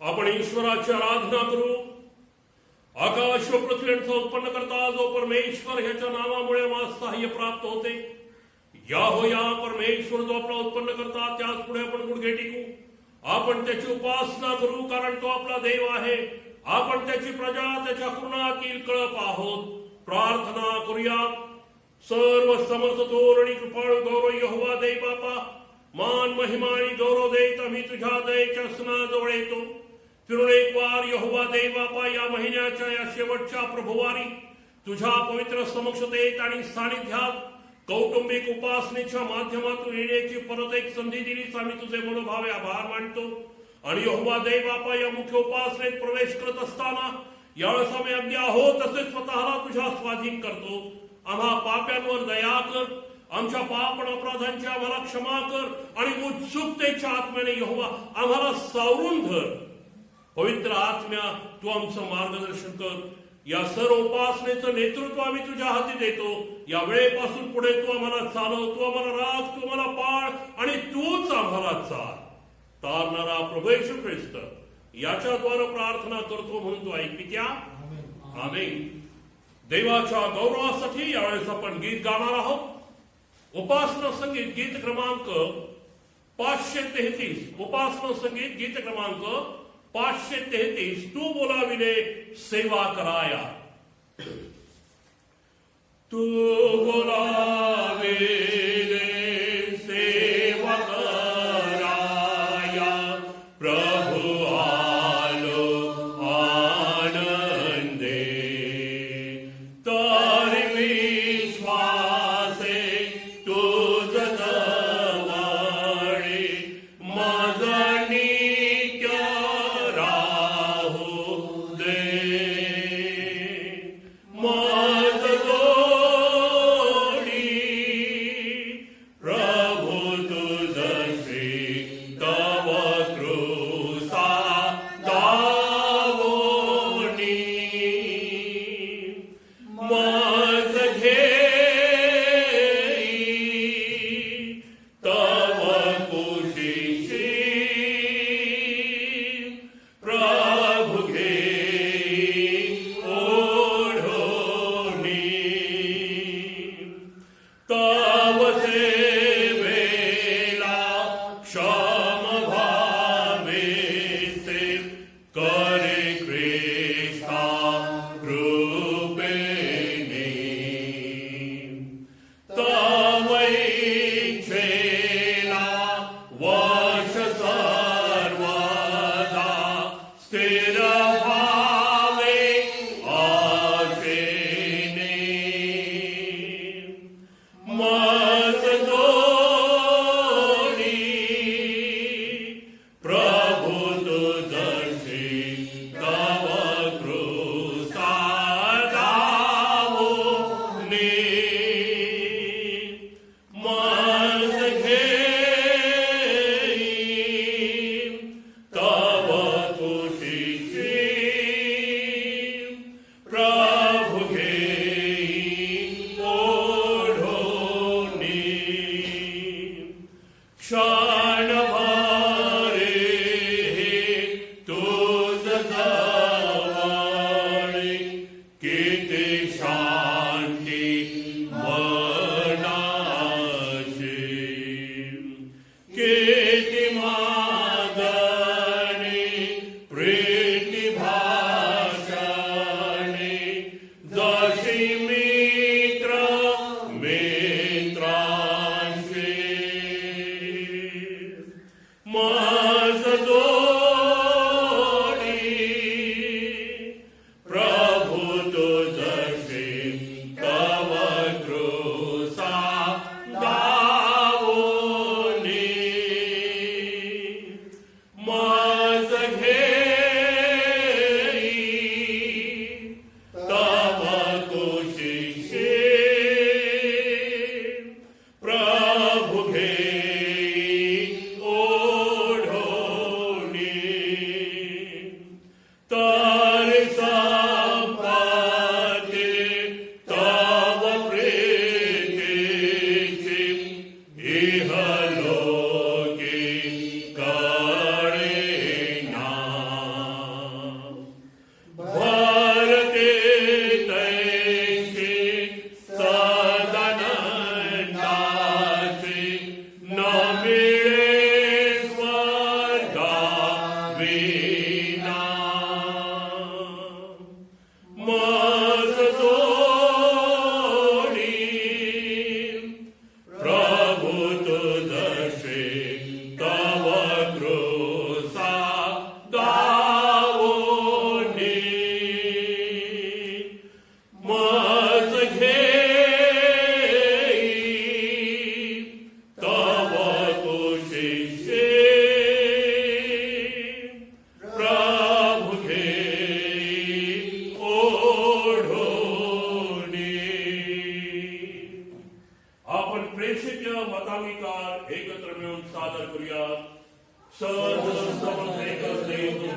आपण ईश्वराची आराधना करू. आकाश व पृथ्वी यांचा उत्पन्न करता जो परमेश्वर ह्याच्या नावामुळे आम्हाला सहाय्य प्राप्त होते. या हो या परमेश्वर जो आपला उत्पन्न करता त्याच पुढे आपण गुडघे टिकू. आपण त्याची उपासना करू, कारण तो आपला देव आहे. आपण त्याची प्रजा, त्याच्या कृपातील कळप आहोत. प्रार्थना करूया. सर्व समर्थ थोर आणि कृपाळू गौरव यहोवा दे बापा, मान महिमा आणि गौरव देत आम्ही तुझ्या दयेच्या सणाजवळ येतो. फिरून एक वार यहोवा दे बापा, या महिन्याच्या या शेवटच्या प्रभुवारी तुझ्या पवित्र समक्षतेत आणि सानिध्यात कौटुंबिक उपासनेच्या माध्यमातून येण्याची परत एक संधी दिलीस. आम्ही तुझे मनोभावे आभार मानतो. आणि यहोवा दे बापा, या मुख्य उपासनेत प्रवेश करत असताना यावेळेस आम्ही अगदी आहोत तसे स्वतःला तुझ्या स्वाधीन करतो. आम्हा पाप्यांवर दया कर. आमच्या पाप आणि अपराधांची आम्हाला क्षमा कर. आणि उत्सुकतेच्या आत्म्याने यहोवा आम्हाला सावरून धर. पवित्र आत्म्या, तू आमचं मार्गदर्शन कर. या सर्व उपासनेचं नेतृत्व आम्ही तुझ्या हाती देतो. या वेळेपासून पुढे तू आम्हाला चालव, तू आम्हाला राख, तू आम्हाला पाळ आणि तूच आम्हाला चाल. तारणारा प्रभू येशू ख्रिस्त याच्याद्वारे प्रार्थना करतो म्हणून तू ऐकत्या. आमेन. देवाच्या गौरवासाठी यावेळेस आपण गीत गाणार आहोत. उपासना संगीत गीत क्रमांक 533. उपासना संगीत गीत क्रमांक 533. तू बोलाविले सेवा कराया. तू बोलाविले सेवा कराया, प्रभु आलो आनंदे. तर विश्वासे तुझ जवळे माझ नित्य राहू दे. माझ जोडी प्रभु तुझशी तव कृसा दावोनी. माझ घेई तव कुशीशी, प्रभु घेई ओढोनी. तव सेवेला क्षम भावेसे करे ख्रिस्ता कृपेने. तव इच्छेला वश सर्वदा स्थिर भावे आशेने. माझ जोडी प्रभु तुझशी तव कृसा दावोनी. माझ घेई तव कुशीशी, प्रभु घेई ओढोनी. क्षणभरे तुझ जवळे किती शांती मनाशी. किती मागणी प्रीती भाषणे, जशी मित्र मित्रांशी. माझ जोडी प्रभु तुझशी तव कृसा दावोनी. माझ घेई तव कुशीशी, प्रभु घेई ओढोनी.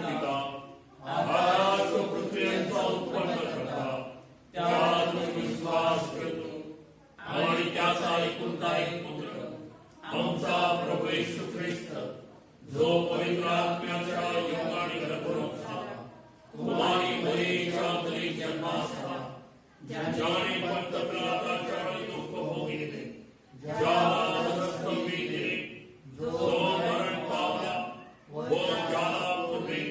पिता आकाश व पृथ्वी यांचा उत्पन्न करता त्यात मी विश्वास करतो आणि त्याचा एकुलता एक पुत्र आमचा प्रभू येशू ख्रिस्त जो पवित्र आत्म्याच्या योगाने गर्भरूप झाला कुमारी मरियेच्या मुली जन्मास आला ज्याने पंत पिलाताच्या वेळी दुःख भोगिले ज्याला रक्तस्तंभी दिले जो मरण पावला व ज्याला पुरले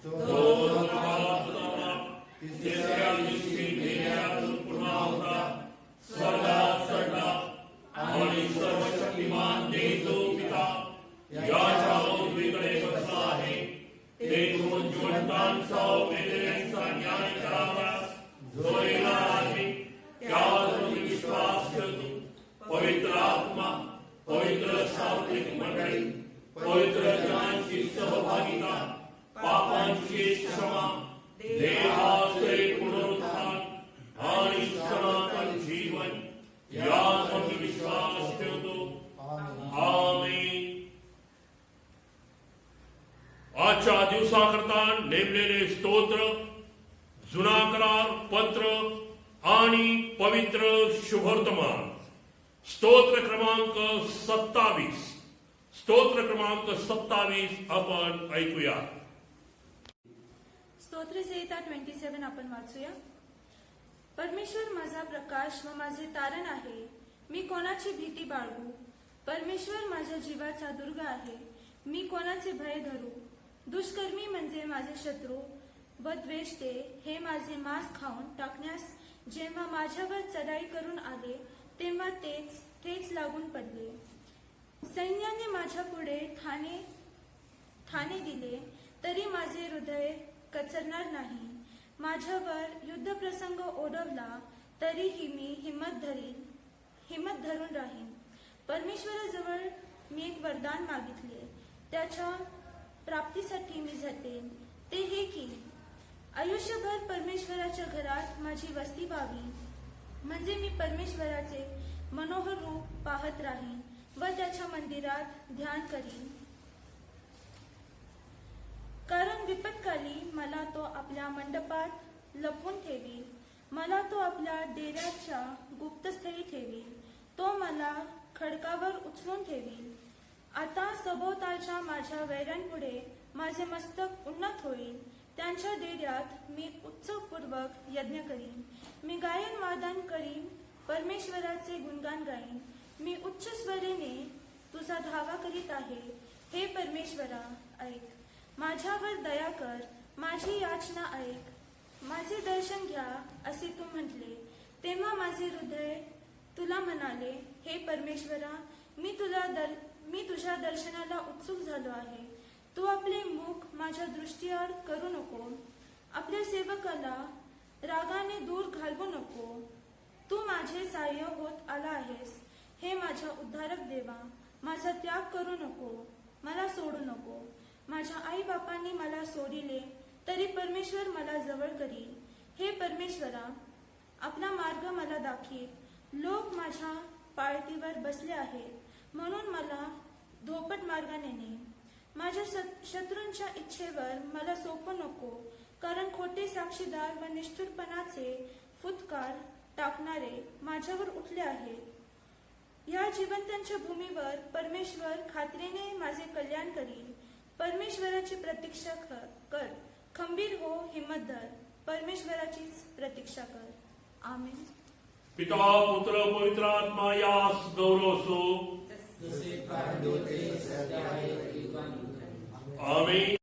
जो नरकाला उतरला तिसऱ्या दिवशी मेल्यातून पुन्हा उठला स्वर्गात चढला आणि सर्वशक्तिमान देव पिता याच्या उजवीकडे बसला आहे तेथून जिवंतांचा व मेलेल्यांचा न्याय करावयास जो येणार आहे त्यावर मी विश्वास करतो पवित्र आत्मा पवित्र सार्वत्रिक मंडळी पवित्र जनांची सहभागिता पापांची क्षमा देहाचे पुनरुत्थान आणि सनातन जीवन यावर मी विश्वास ठेवतो आमेन. आजच्या दिवसाकरता नेमलेले स्तोत्र जुना करार पत्र आणि पवित्र शुभवर्तमान स्तोत्र क्रमांक 27 स्तोत्र क्रमांक 27 आपण ऐकूया. स्तोत्र संहिता 27 आपण वाचूया. परमेश्वर माझा प्रकाश व माझे तारण आहे, मी कोणाची भीती बाळगू. परमेश्वर माझ्या जीवाचा दुर्ग आहे, मी कोणाचे भय धरू. दुष्कर्मी म्हणजे माझे शत्रू व द्वेष्टे हे माझे मांस खाऊन टाकण्यास जेव्हा माझ्यावर चढाई करून आले तेव्हा तेच ठेच लागून पडले. सैन्याने माझ्या पुढे ठाणे दिले तरी माझे हृदय कचरणार नाही. माझ्यावर युद्धप्रसंग ओढवला तरीही मी हिम्मत धरून राहीन. परमेश्वराजवळ मी एक वरदान मागितले, त्याच्या प्राप्तीसाठी मी झटेन. ते हे की आयुष्यभर परमेश्वराच्या घरात माझी वस्ती व्हावी, म्हणजे मी परमेश्वराचे मनोहर रूप पाहत राहीन व त्याच्या मंदिरात ध्यान करीन. कारण विपत्काली मला तो आपल्या मंडपात लपवून ठेवी, मला तो आपल्या डेऱ्याच्या गुप्तस्थळी ठेवी. तो मला खडकावर उचलून ठेवी. आता सभोवतालच्या माझ्या वैऱ्यांपुढे माझे मस्तक उन्नत होईल. त्यांच्या डेऱ्यात मी उत्सवपूर्वक यज्ञ करीन, मी गायन वादन करीन, परमेश्वराचे गुणगान गाईन. मी उच्च स्वरेने तुझा धावा करीत आहे. हे परमेश्वरा ऐक, माझ्यावर दया कर, माझी याचना ऐक. माझे दर्शन घ्या असे तू म्हटले तेव्हा माझे हृदय तुला म्हणाले, हे परमेश्वरा मी तुझ्या दर्शनाला उत्सुक झालो आहे. तू आपले मुख माझ्या दृष्टीआड करू नको, आपल्या सेवकाला रागाने दूर घालवू नको. तू माझे सहाय्य होत आला आहेस. हे माझ्या उद्धारक देवा, माझा त्याग करू नको, मला सोडू नको. माझ्या आई बापांनी मला सोडिले तरी परमेश्वर मला जवळ करील. हे परमेश्वरा, आपला मार्ग मला दाखव. लोक माझ्या पाळतीवर बसले आहेत म्हणून मला धोपट मार्गाने ने. माझ्या शत्रूंच्या इच्छेवर मला सोपू नको, कारण खोटे साक्षीदार व निष्ठुरपणाचे फुटकार टाकणारे माझ्यावर उठले आहेत. या जिवंतांच्या भूमीवर परमेश्वर खात्रीने माझे कल्याण करील. परमेश्वराची प्रतीक्षा कर, खंबीर हो, हिम्मत धर. परमेश्वराचीच प्रतीक्षा कर. आमेन. पिता पुत्र पवित्र आत्मा यास गौरव असो. आमेन.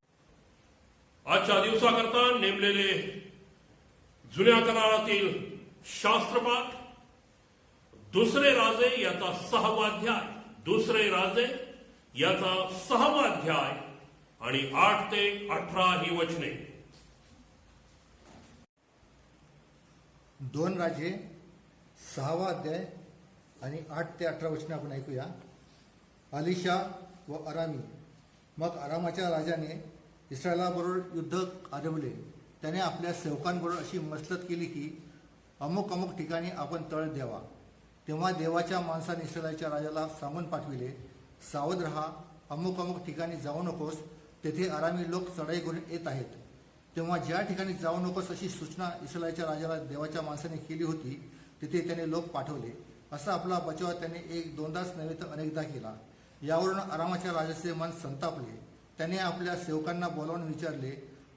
आजच्या दिवसाकरता नेमलेले जुन्या करारातील शास्त्रपाठ दुसरे राजे याचा 6वा अध्याय, दुसरे राजे याचा 6वा अध्याय आणि 8 ते 18 ही वचने. 2 राजे 6वा अध्याय आणि 8 ते 18 वचने आपण ऐकूया. अलिशा व अरामी. मग अरामाच्या राजाने इस्रायलाबरोबर युद्ध आरंभले. त्याने आपल्या सेवकांबरोबर अशी मसलत केली की अमुक अमुक ठिकाणी आपण तळ द्यावा. तेव्हा देवाच्या माणसाने इस्रायलाच्या राजाला सांगून पाठविले, सावध रहा, अमुक अमुक ठिकाणी जाऊ नकोस, तेथे आरामी लोक चढाई करून येत आहेत. तेव्हा ज्या ठिकाणी जाऊ नकोस अशी सूचना इस्रायलच्या राजाला देवाच्या माणसाने केली होती तिथे त्याने लोक पाठवले. असा आपला बचाव त्याने एक दोनदाच नव्हे तर अनेकदा केला. यावरून आरामाच्या राजाचे मन संतापले. त्याने आपल्या सेवकांना बोलावून विचारले,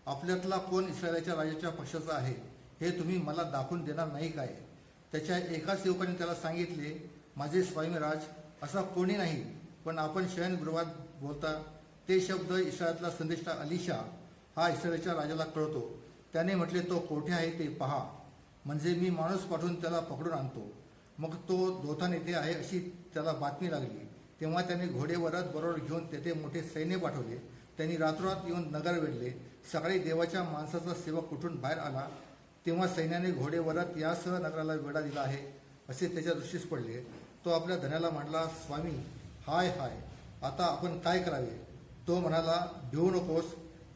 आपल्यातला कोण इस्रायलच्या राजाच्या पक्षाचा आहे हे तुम्ही मला दाखवून देणार नाही काय? त्याच्या एका सेवकाने त्याला सांगितले, माझे स्वामीराज, असा कोणी नाही, पण आपण शयनगृहात बोलता ते शब्द इस्रायलचा संदेष्टा अलिशा हा इस्रायलच्या राजाला कळतो. त्याने म्हटले, तो कोठे आहे ते पहा, म्हणजे मी माणूस पाठवून त्याला पकडून आणतो. मग तो दोथान येथे आहे अशी त्याला बातमी लागली. तेव्हा त्याने घोडे व रथ बरोबर घेऊन तेथे मोठे सैन्य पाठवले. त्यांनी रात्रोरात येऊन नगर वेढले. सकाळी देवाच्या माणसाचा सेवक उठून बाहेर आला तेव्हा सैन्याने घोडे व रथ यासह नगराला वेढा दिला आहे असे त्याच्या दृष्टीस पडले. तो आपल्या धन्याला म्हणाला, स्वामी, हाय हाय, आता आपण काय करावे? तो म्हणाला, भिवू नकोस,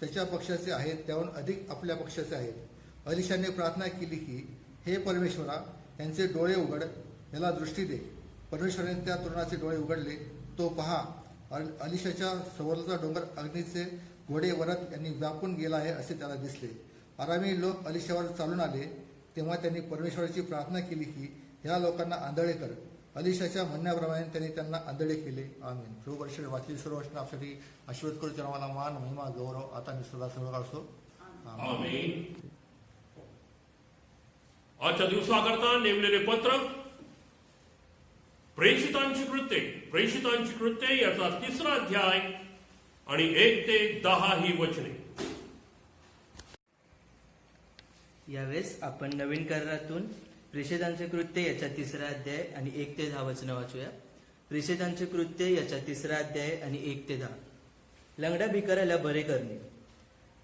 त्याच्या पक्षाचे आहेत त्याहून अधिक आपल्या पक्षाचे आहेत. अलिशाने प्रार्थना केली की, हे परमेश्वरा, त्यांचे डोळे उघड, याला दृष्टी दे. परमेश्वराने त्या तरुणाचे डोळे उघडले. तो पहा, अलिशाच्या सवरचा डोंगर अग्नीचे घोडे वरत यांनी व्यापून गेला आहे असे त्याला दिसले. आरामी लोक अलिशावर चालून आले. तेव्हा त्यांनी परमेश्वराची प्रार्थना केली की, ह्या लोकांना आंधळे कर. अलिशाच्या म्हणण्याप्रमाणे त्यांनी त्यांना आंधळे केले. आमीन. प्रभू परमेश्वर वाचली सर्व वचने आपल्यासाठी आशीर्वाद करू. त्यांना मला मान, महिमा, गौरव आता निसर्गा सर्व असो. आमीन. आजच्या दिवसाकरता नेमलेले पत्र प्रेषितांची कृत्ये याचा 3रा अध्याय आणि 1 ते 10 ही वचने. यावेळेस आपण नवीन करारातून प्रेषितांचे कृत्य याच्या 3रा अध्याय आणि 1 ते 10 वचनं वाचूया. प्रेषितांचे कृत्य याच्या 3रा अध्याय आणि 1 ते 10. लंगड्या भिकाऱ्याला बरे करणे.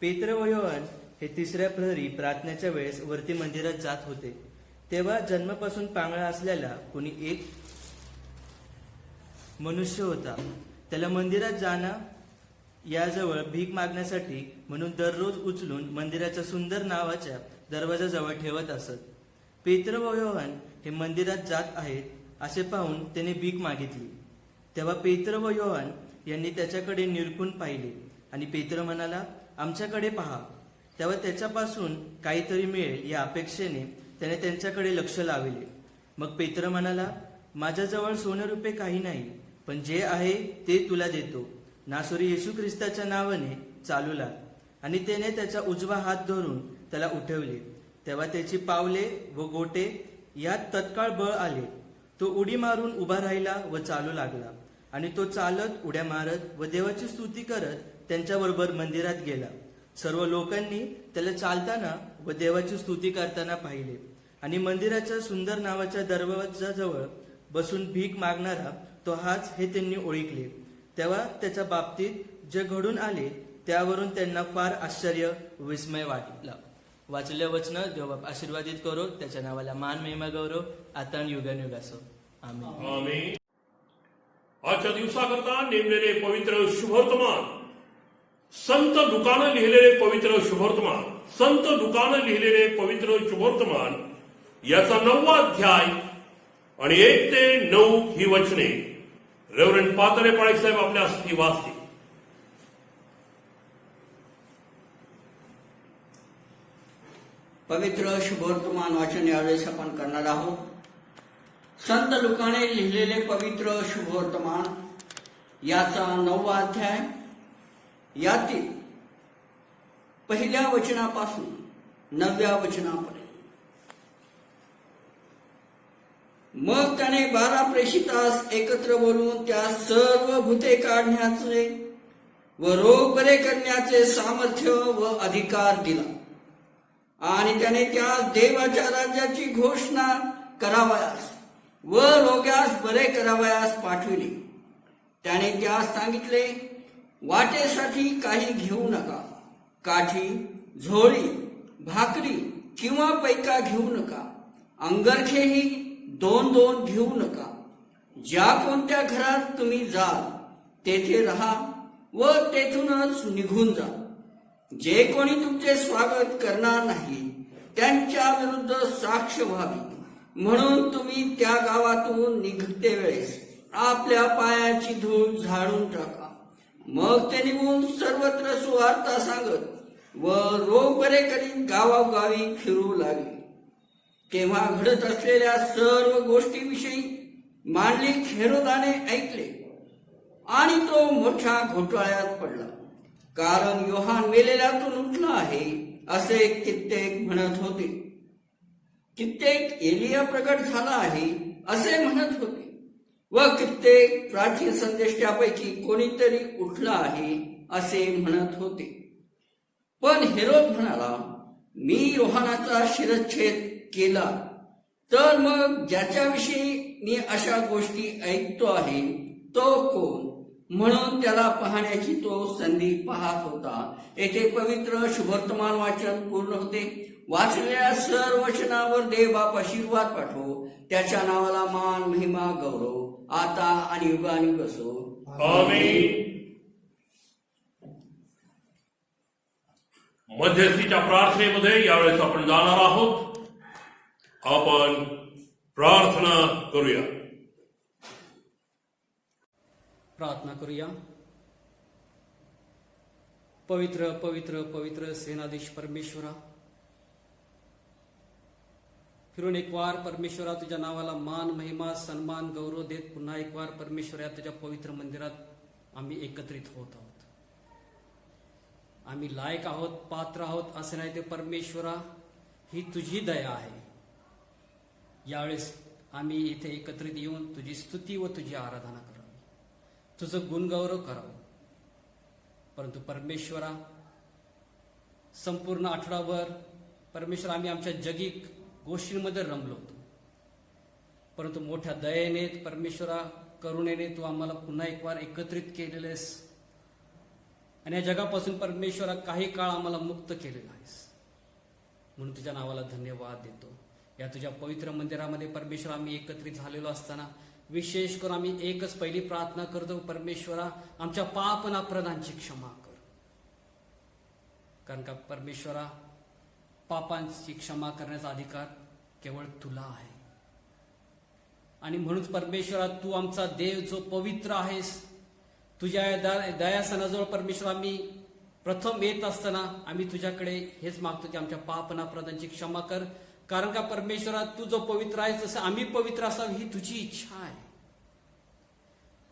पेत्र व योहान हे 3ऱ्या प्रहरी प्रार्थनेच्या वेळेस वरती मंदिरात जात होते. तेव्हा जन्मापासून पांगळा असलेला कोणी एक मनुष्य होता. त्याला मंदिरात जाणं याजवळ भीक मागण्यासाठी म्हणून दररोज उचलून मंदिराच्या सुंदर नावाच्या दरवाजाजवळ ठेवत असत. पेत्र व योहान हे मंदिरात जात आहेत असे पाहून त्याने भीक मागितली. तेव्हा पेत्र व योहान यांनी त्याच्याकडे निरखून पाहिले आणि पेत्र म्हणाला, आमच्याकडे पहा. तेव्हा त्याच्यापासून काहीतरी मिळेल या अपेक्षेने त्याने त्यांच्याकडे लक्ष लावले. मग पेत्र म्हणाला, माझ्याजवळ सोने रुपये काही नाही, पण जे आहे ते तुला देतो. नासोरी येशू ख्रिस्ताच्या नावाने चालू लाग. आणि त्याने त्याचा उजवा हात धरून त्याला उठवले. तेव्हा त्याची पावले व गोटे यात तत्काळ बळ आले. तो उडी मारून उभा राहिला व चालू लागला. आणि तो चालत उड्या मारत व देवाची स्तुती करत त्यांच्याबरोबर मंदिरात गेला. सर्व लोकांनी त्याला चालताना व देवाची स्तुती करताना पाहिले. आणि मंदिराच्या सुंदर नावाच्या दरवाजाजवळ बसून भीक मागणारा तो हाच हे त्यांनी ओळखले. तेव्हा त्याच्या बाबतीत जे घडून आले त्यावरून त्यांना फार आश्चर्य विस्मय वाटला. वाचल्या वचन देवबाप आशीर्वादित करो. त्याच्या नावाला मान, महिमा, गौरव आता युगानुयुग असो. आमीन. आमीन. आजच्या दिवसाकरता नेमलेले पवित्र शुभवर्तमान संत लुकानं लिहिलेले पवित्र शुभवर्तमान याचा 9वा अध्याय आणि 1 ते 9 ही वचने रेव्हरंड पातळे पाळी साहेब आपल्या ती वाचतील. पवित्र शुभवर्तमान वाचन यावेळेस आपण करणार आहोत. संत लुकाने लिहिलेले पवित्र शुभवर्तमान याचा 9वा अध्याय, यातील 1 वचनापासून 9व्या वचनापर्यंत. मग त्याने 12 प्रेषितास एकत्र बोलून त्या सर्व भूते काढण्याचे व रोग बरे करण्याचे सामर्थ्य व अधिकार दिला. आणि त्याने त्यास देवाच्या राज्याची घोषणा करावयास व रोग्यास बरे करावयास पाठविले. त्याने त्यास सांगितले, वाटेसाठी काही घेऊ नका. काठी, झोळी, भाकरी किंवा पैका घेऊ नका. अंगरखेही 2-2 घेऊ नका. ज्या कोणत्या घरात तुम्ही जाल तेथे राहा व तेथूनच निघून जा. जे कोणी तुमचे स्वागत करणार नाही त्यांच्या विरुद्ध साक्ष व्हावी, म्हणून तुम्ही त्या गावातून निघते वेळेस आपल्या पायाची धूळ झाडून टाका. मग ते निघून सर्वत्र सुवार्ता सांगत व रोग बरे करीत गावागावी फिरू लागले. तेव्हा घडत असलेल्या सर्व गोष्टीविषयी मांडलिक हेरोदाने ऐकले आणि तो मोठ्या घोटाळ्यात पडला. कारण योहान मेलेल्यातून उठला आहे असे कित्येक म्हणत होते, कित्येक एलिया प्रगट झाला आहे असे म्हणत होते व कित्येक प्राचीन संदेष्टापैकी कोणीतरी उठला आहे असे म्हणत होते. पण हेरोद म्हणाला, मी योहानाचा शिरच्छेद केला तर मग ज्याच्याविषयी मी अशा गोष्टी ऐकतो आहे तो कोण? म्हणून त्याला पाहण्याची तो संधी पाहत होता. येथे पवित्र शुभवर्तमान वाचन पूर्ण होते. वाचलेल्या सर्व वचनावर देव बाप आशीर्वाद पाठवो. त्याच्या नावाला मान महिमा गौरव आता आणि युगानुयुग असो. आमीन. मध्यस्थीच्या प्रार्थनेमध्ये यावेळेस आपण जाणार आहोत. आपण प्रार्थना करूया. प्रार्थना करूया. पवित्र पवित्र पवित्र सेनाधीश परमेश्वरा, फिरून एक वार परमेश्वरा तुझ्या नावाला मान महिमा सन्मान गौरव देत पुन्हा एक वार परमेश्वरा तुझ्या पवित्र मंदिरात आम्ही एकत्रित होत आहोत. आम्ही लायक आहोत, पात्र आहोत असे नाही ते परमेश्वरा, ही तुझी दया आहे. यावेळेस आम्ही इथे एकत्रित येऊन तुझी स्तुती व तुझी आराधना करावी, तुझं गुणगौरव करावं. परंतु परमेश्वरा, संपूर्ण आठवडाभर परमेश्वर आम्ही आमच्या जगी गोष्टींमध्ये रमलो होतो, परंतु मोठ्या दयेने परमेश्वरा करुणेने तू आम्हाला पुन्हा एक वार एकत्रित केलेलेस आणि या जगापासून परमेश्वरा काही काळ आम्हाला मुक्त केलेला आहेस. म्हणून तुझ्या नावाला धन्यवाद देतो. या तुझ्या पवित्र मंदिरामध्ये परमेश्वर आम्ही एकत्रित झालेलो असताना विशेष करून आम्ही एकच पहिली प्रार्थना करतो, परमेश्वरा आमच्या पाप आणि अपराधांची क्षमा कर. कारण का परमेश्वरा, पापांची क्षमा करण्याचा अधिकार केवळ तुला आहे. आणि म्हणून परमेश्वरा तू आमचा देव जो पवित्र आहेस, तुझ्या दयासनाजवळ परमेश्वर आम्ही प्रथम येत असताना आम्ही तुझ्याकडे हेच मागतो की आमच्या पाप आणि अपराधांची क्षमा कर. कारण का परमेश्वरा तू जो पवित्र आहेस तसं आम्ही पवित्र असावं ही तुझी इच्छा आहे.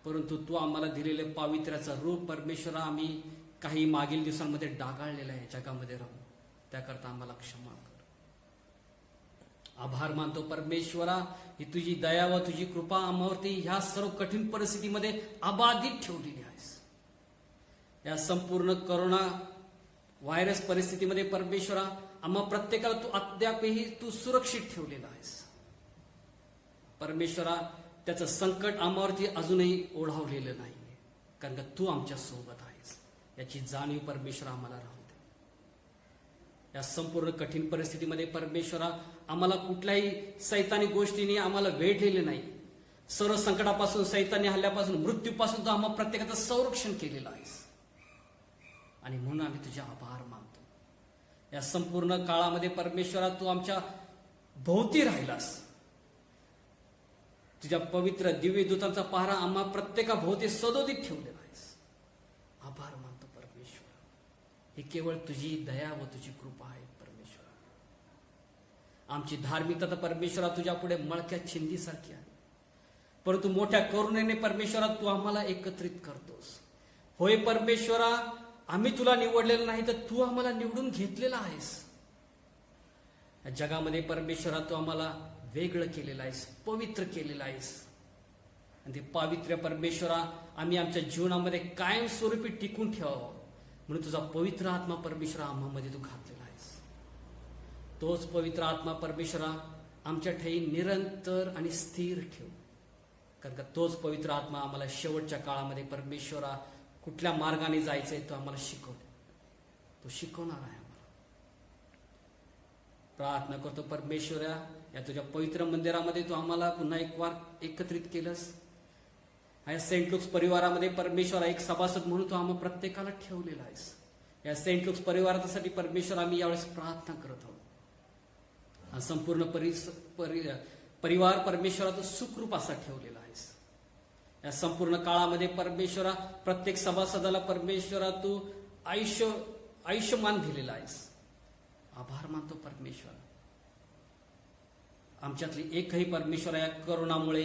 परंतु तू आम्हाला दिलेले पावित्र्याचं रूप परमेश्वरा आम्ही काही मागील दिवसांमध्ये डागाळलेलं आहे जगामध्ये राहून, त्याकरता आम्हाला क्षमा कर. आभार मानतो परमेश्वरा, ही तुझी दया व तुझी कृपा आम्हावरती ह्या सर्व कठीण परिस्थितीमध्ये अबाधित ठेवलेली आहेस. या संपूर्ण करोना व्हायरस परिस्थितीमध्ये परमेश्वरा आम्हा प्रत्येकाला तू अद्यापही तू सुरक्षित ठेवलेला आहेस. परमेश्वरा त्याचं संकट आम्हावरती अजूनही ओढावलेलं नाही, कारण का तू आमच्या सोबत आहेस याची जाणीव परमेश्वरा आम्हाला राहू दे. या संपूर्ण कठीण परिस्थितीमध्ये परमेश्वरा आम्हाला कुठल्याही सैतानी गोष्टीने आम्हाला वेढलेले नाही. सर्व संकटापासून, सैतानी हल्ल्यापासून, मृत्यूपासून तू आम्हा प्रत्येकाचं संरक्षण केलेलं आहेस आणि म्हणून आम्ही तुझे आभार मानतो. या संपूर्ण काळामध्ये परमेश्वरा तू आमच्या भोवती राहिलास. तुझ्या पवित्र दिव्य दूतांचा पहारा आम्हा प्रत्येका भोवती सदोदित ठेवलेला आहेस. आभार मानतो परमेश्वरा, हे केवळ तुझी दया व तुझी कृपा आहे परमेश्वरा. आमची धार्मिकता तर परमेश्वरा तुझ्या पुढे मळक्या छिंदीसारखी आहे, परंतु मोठ्या करुणेने परमेश्वरा तू आम्हाला एकत्रित करतोस. होय परमेश्वरा, आम्ही तुला निवडलेलं नाही तर तू आम्हाला निवडून घेतलेला आहेस. या जगामध्ये परमेश्वरा तू आम्हाला वेगळं केलेलं आहेस, पवित्र केलेलं आहेस. आणि ते पावित्र्य परमेश्वरा आम्ही आमच्या जीवनामध्ये कायमस्वरूपी टिकून ठेवावं म्हणून तुझा पवित्र आत्मा परमेश्वरा आम्हामध्ये तू घातलेला आहेस. तोच पवित्र आत्मा परमेश्वरा आमच्या ठाई निरंतर आणि स्थिर ठेव. कारण का तोच पवित्र आत्मा आम्हाला शेवटच्या काळामध्ये परमेश्वरा कुठल्या मार्गाने जायचंय तो आम्हाला शिकवतो, तो शिकवणार आहे आम्हाला. प्रार्थना करतो परमेश्वरा, या तुझ्या पवित्र मंदिरामध्ये तू आम्हाला पुन्हा एक वार एकत्रित केलंस. या सेंट लुक्स परिवारामध्ये परमेश्वरा एक सभासद म्हणून तू आम्हा प्रत्येकाला ठेवलेला आहेस. या सेंट लुक्स परिवारासाठी परमेश्वर आम्ही यावेळेस प्रार्थना करत आहोत. हा संपूर्ण परिवार परमेश्वरा तू सुखरूप असा ठेवलेला आहेस. या संपूर्ण काळामध्ये परमेश्वरा प्रत्येक सभासदाला परमेश्वरा तू आयुष्यमान दिलेला आहेस. आभार मानतो परमेश्वर. आमच्यातली एकही परमेश्वरा या करोनामुळे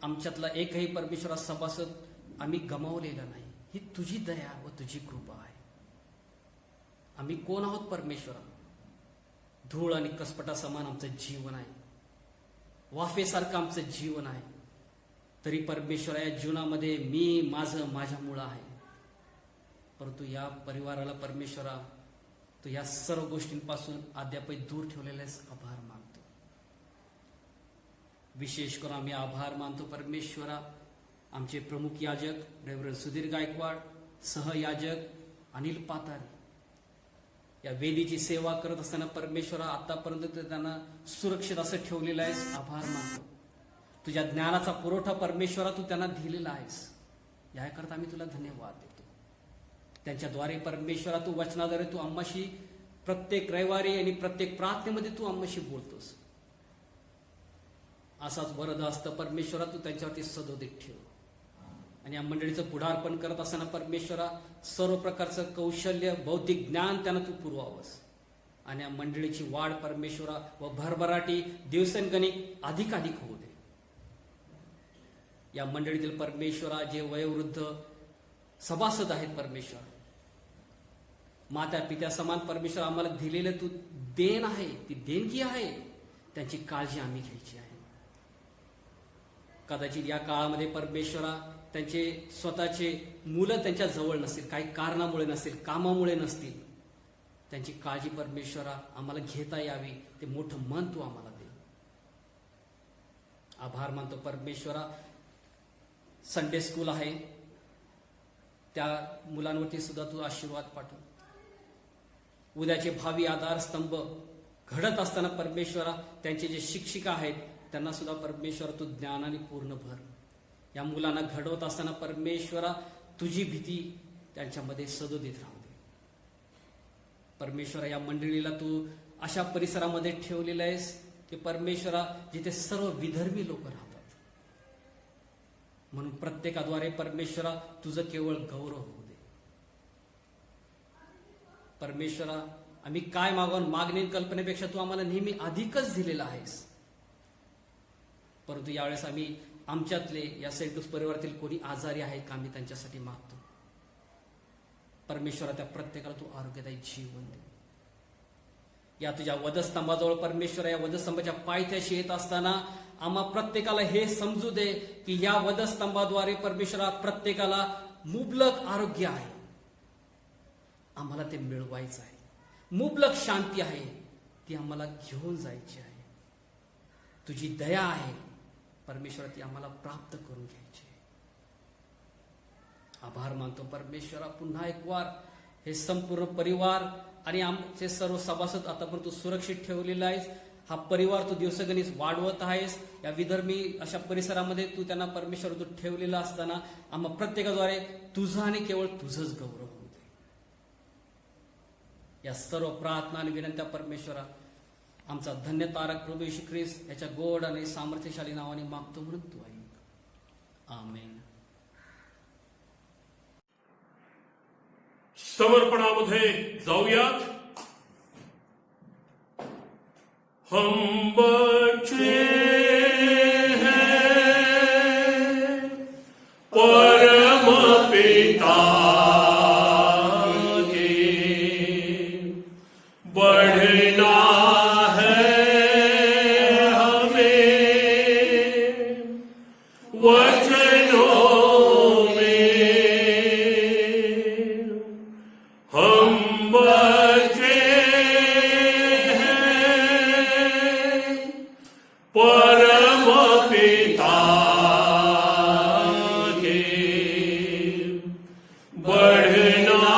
आमच्यातला एकही परमेश्वरा सभासद आम्ही गमावलेला नाही. ही तुझी दया व तुझी कृपा आहे. आम्ही कोण आहोत परमेश्वरा? धूळ आणि कसपटा समान आमचं जीवन आहे. वाफेसारखं आमचं जीवन आहे. तरी परमेश्वरा या जीवनामध्ये मी माझ्यामुळं आहे. परंतु या परिवाराला परमेश्वरा तू या सर्व गोष्टींपासून अद्यापही दूर ठेवलेलेच आभार मानतो. विशेष करून आम्ही आभार मानतो परमेश्वरा आमचे प्रमुख याजक रेव्हरंड सुधीर गायकवाड, सहयाजक अनिल पातारे या वेदीची सेवा करत असताना परमेश्वरा आतापर्यंत त्यांना सुरक्षित असं ठेवलेलं आहेस. आभार मानतो. तुझ्या ज्ञानाचा पुरवठा परमेश्वरा तू त्यांना दिलेला आहेस. याकरता आम्ही तुला धन्यवाद देतो. त्यांच्याद्वारे परमेश्वरा तू वचनाद्वारे तू आम्हाशी प्रत्येक रविवारी आणि प्रत्येक प्रार्थनेमध्ये तू आम्हाशी बोलतोस. असाच वरद असतं परमेश्वरा तू त्यांच्यावरती सदोदित ठेव. आणि या मंडळीचं पुढारपण करत असताना परमेश्वरा सर्व प्रकारचं कौशल्य बौद्धिक ज्ञान त्यांना तू पुरवावंस. आणि या मंडळीची वाढ परमेश्वरा व भरभराटी दिवसेंगणिक अधिकाधिक होऊ दे. या मंडळीतील परमेश्वरा जे वयोवृद्ध सभासद आहेत परमेश्वर, माता पित्या समान परमेश्वर आम्हाला दिलेलं तू देण आहे, ती देणगी आहे. त्यांची काळजी आम्ही घ्यायची आहे. कदाचित या काळामध्ये परमेश्वरा त्यांचे स्वतःचे मुलं त्यांच्या जवळ नसतील, काही कारणामुळे नसतील, कामामुळे नसतील. त्यांची काळजी परमेश्वरा आम्हाला घेता यावी ते मोठं मन तू आम्हाला दे. आभार मानतो परमेश्वरा. संडे स्कूल आहे त्या मुलांवरती सुद्धा तू आशीर्वाद पाठव. उद्याचे भावी आधारस्तंभ घडत असताना परमेश्वरा त्यांचे जे शिक्षिका आहेत त्यांना सुद्धा परमेश्वरा तू ज्ञानाने पूर्ण भर. या मुलांना घडवत असताना परमेश्वरा तुझी भीती त्यांच्यामध्ये सदोदित राहू दे. परमेश्वरा या मंडळीला तू अशा परिसरामध्ये ठेवलेलं आहेस की परमेश्वरा जिथे सर्व विधर्मी लोक राहतात. म्हणून प्रत्येकाद्वारे परमेश्वरा तुझं केवळ गौरव होऊ दे. परमेश्वरा आम्ही काय मागणे कल्पनेपेक्षा तू आम्हाला नेहमी अधिकच दिलेला आहेस. परंतु यावेळेस आम्ही आमच्यातले या सेंटूस परिवारातील कोणी आजारी आहे का आम्ही त्यांच्यासाठी मागतो. परमेश्वरा त्या प्रत्येकाला तू आरोग्यदायी जीवन दे. या तुझ्या वधस्तंभाजवळ परमेश्वरा या वधस्तंभाच्या पायथ्याशी येत असताना आम्हा प्रत्येकाला हे समजू दे की या वधस्तंभाद्वारे परमेश्वरा प्रत्येकाला मुबलक आरोग्य आहे. आम्हाला ते मिळवायचं आहे. मुबलक शांती आहे ती आम्हाला घेऊन जायची आहे. तुझी दया आहे परमेश्वरा ती आम्हाला प्राप्त करून घ्यायची आहे. आभार मानतो परमेश्वरा. पुन्हा एक वार हे संपूर्ण परिवार आणि आमचे सर्व सभासद आतापर्यंत सुरक्षित ठेवलेला आहेस. हा परिवार तू दिवसगणिक वाढवत आहेस. या विधर्मी अशा परिसरामध्ये तू त्यांना परमेश्वर तू ठेवलेला असताना आम्हा प्रत्येकाद्वारे तुझं आणि केवळ तुझंच गौरव होऊ दे. या सर्व प्रार्थना आणि विनंत्या परमेश्वरा आमचा धन्य तारक प्रभू येशू ख्रिस्त याच्या गोड आणि सामर्थ्यशाली नावाने मागतो म्हणून तू ऐक. आमेन. समर्पणामध्ये जाऊयात. हम बच्चे हैं परम पिता के, बढ़ना है हमें वचनों में. हम बच्चे परम पिता के, बढ़ना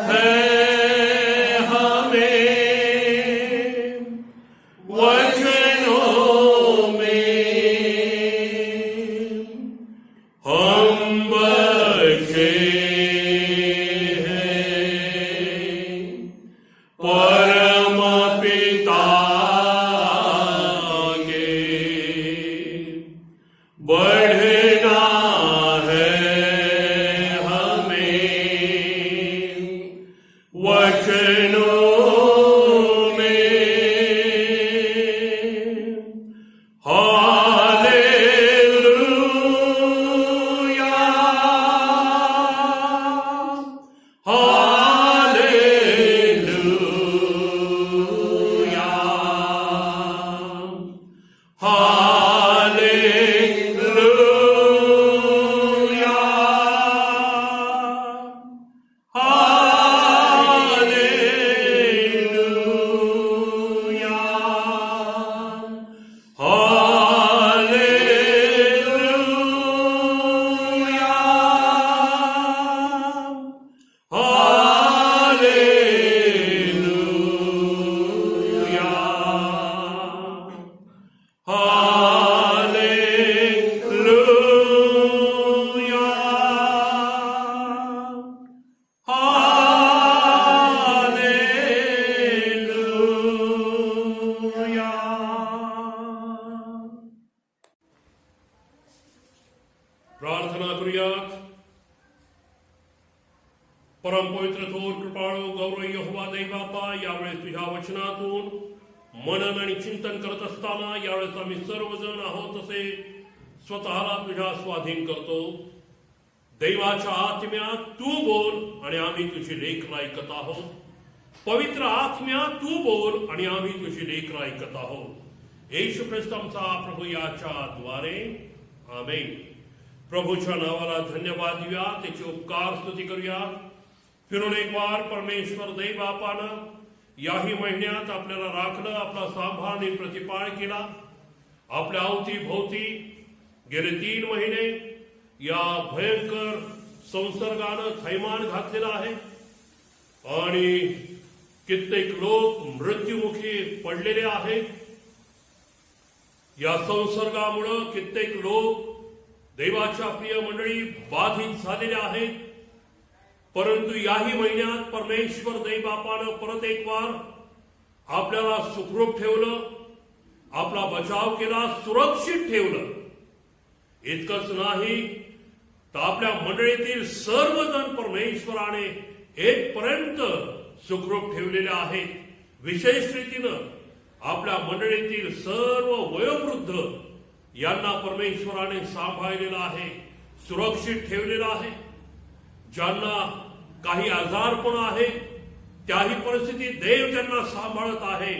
है हमें वचनों में. हम बच्चे हैं परम पिता के, बढ़ना चरणों में हालेलुया हालेलुया हालेलुया प्रार्थना करूयात. परमपवित्र थोर कृपाळू गौरव यहोवा दैवापा, यावेळेस तुझ्या वचनातून मनन आणि चिंतन करत असताना यावेळेस आम्ही सर्वजण आहोत तसे स्वतःला तुझ्या स्वाधीन करतो. दैवाच्या आत्म्या तू बोल आणि आम्ही तुझी लेख ऐकत आहोत. पवित्र आत्म्या तू बोल आणि आम्ही तुझी लेख ऐकत आहोत. येशू ख्रिस्त आमचा प्रभू याच्या द्वारे आमेन. प्रभूच्या नावाला धन्यवाद देऊया, त्याची उपकार स्तुती करूया. फिरून एक वार परमेश्वर दैव बापानं याही महिन्यात आपल्याला राखलं, आपला सांभाळ आणि प्रतिपाळ केला. आपल्या अवतीभोवती गेले 3 महिने या भयंकर संसर्गानं थैमान घातलेलं आहे आणि कित्येक लोक मृत्युमुखी पडलेले आहेत. या संसर्गामुळं कित्येक लोक देवाच्या प्रिय मंडळी बाधित झालेले आहेत. परंतु याही महिन्यात परमेश्वर दैवबापानं परत एक वार आपल्याला सुखरूप ठेवलं, आपला बचाव केला, सुरक्षित ठेवलं. इतकंच नाही तर आपल्या मंडळीतील सर्वजण परमेश्वराने एकपर्यंत सुखरूप ठेवलेले आहेत. विशेष रीतीनं आपल्या मंडळीतील सर्व वयोवृद्ध यांना परमेश्वराने सांभाळलेलं आहे, सुरक्षित ठेवलेलं आहे. ज्यांना काही आजारपण आहे त्याही परिस्थितीत देव ज्यांना सांभाळत आहे.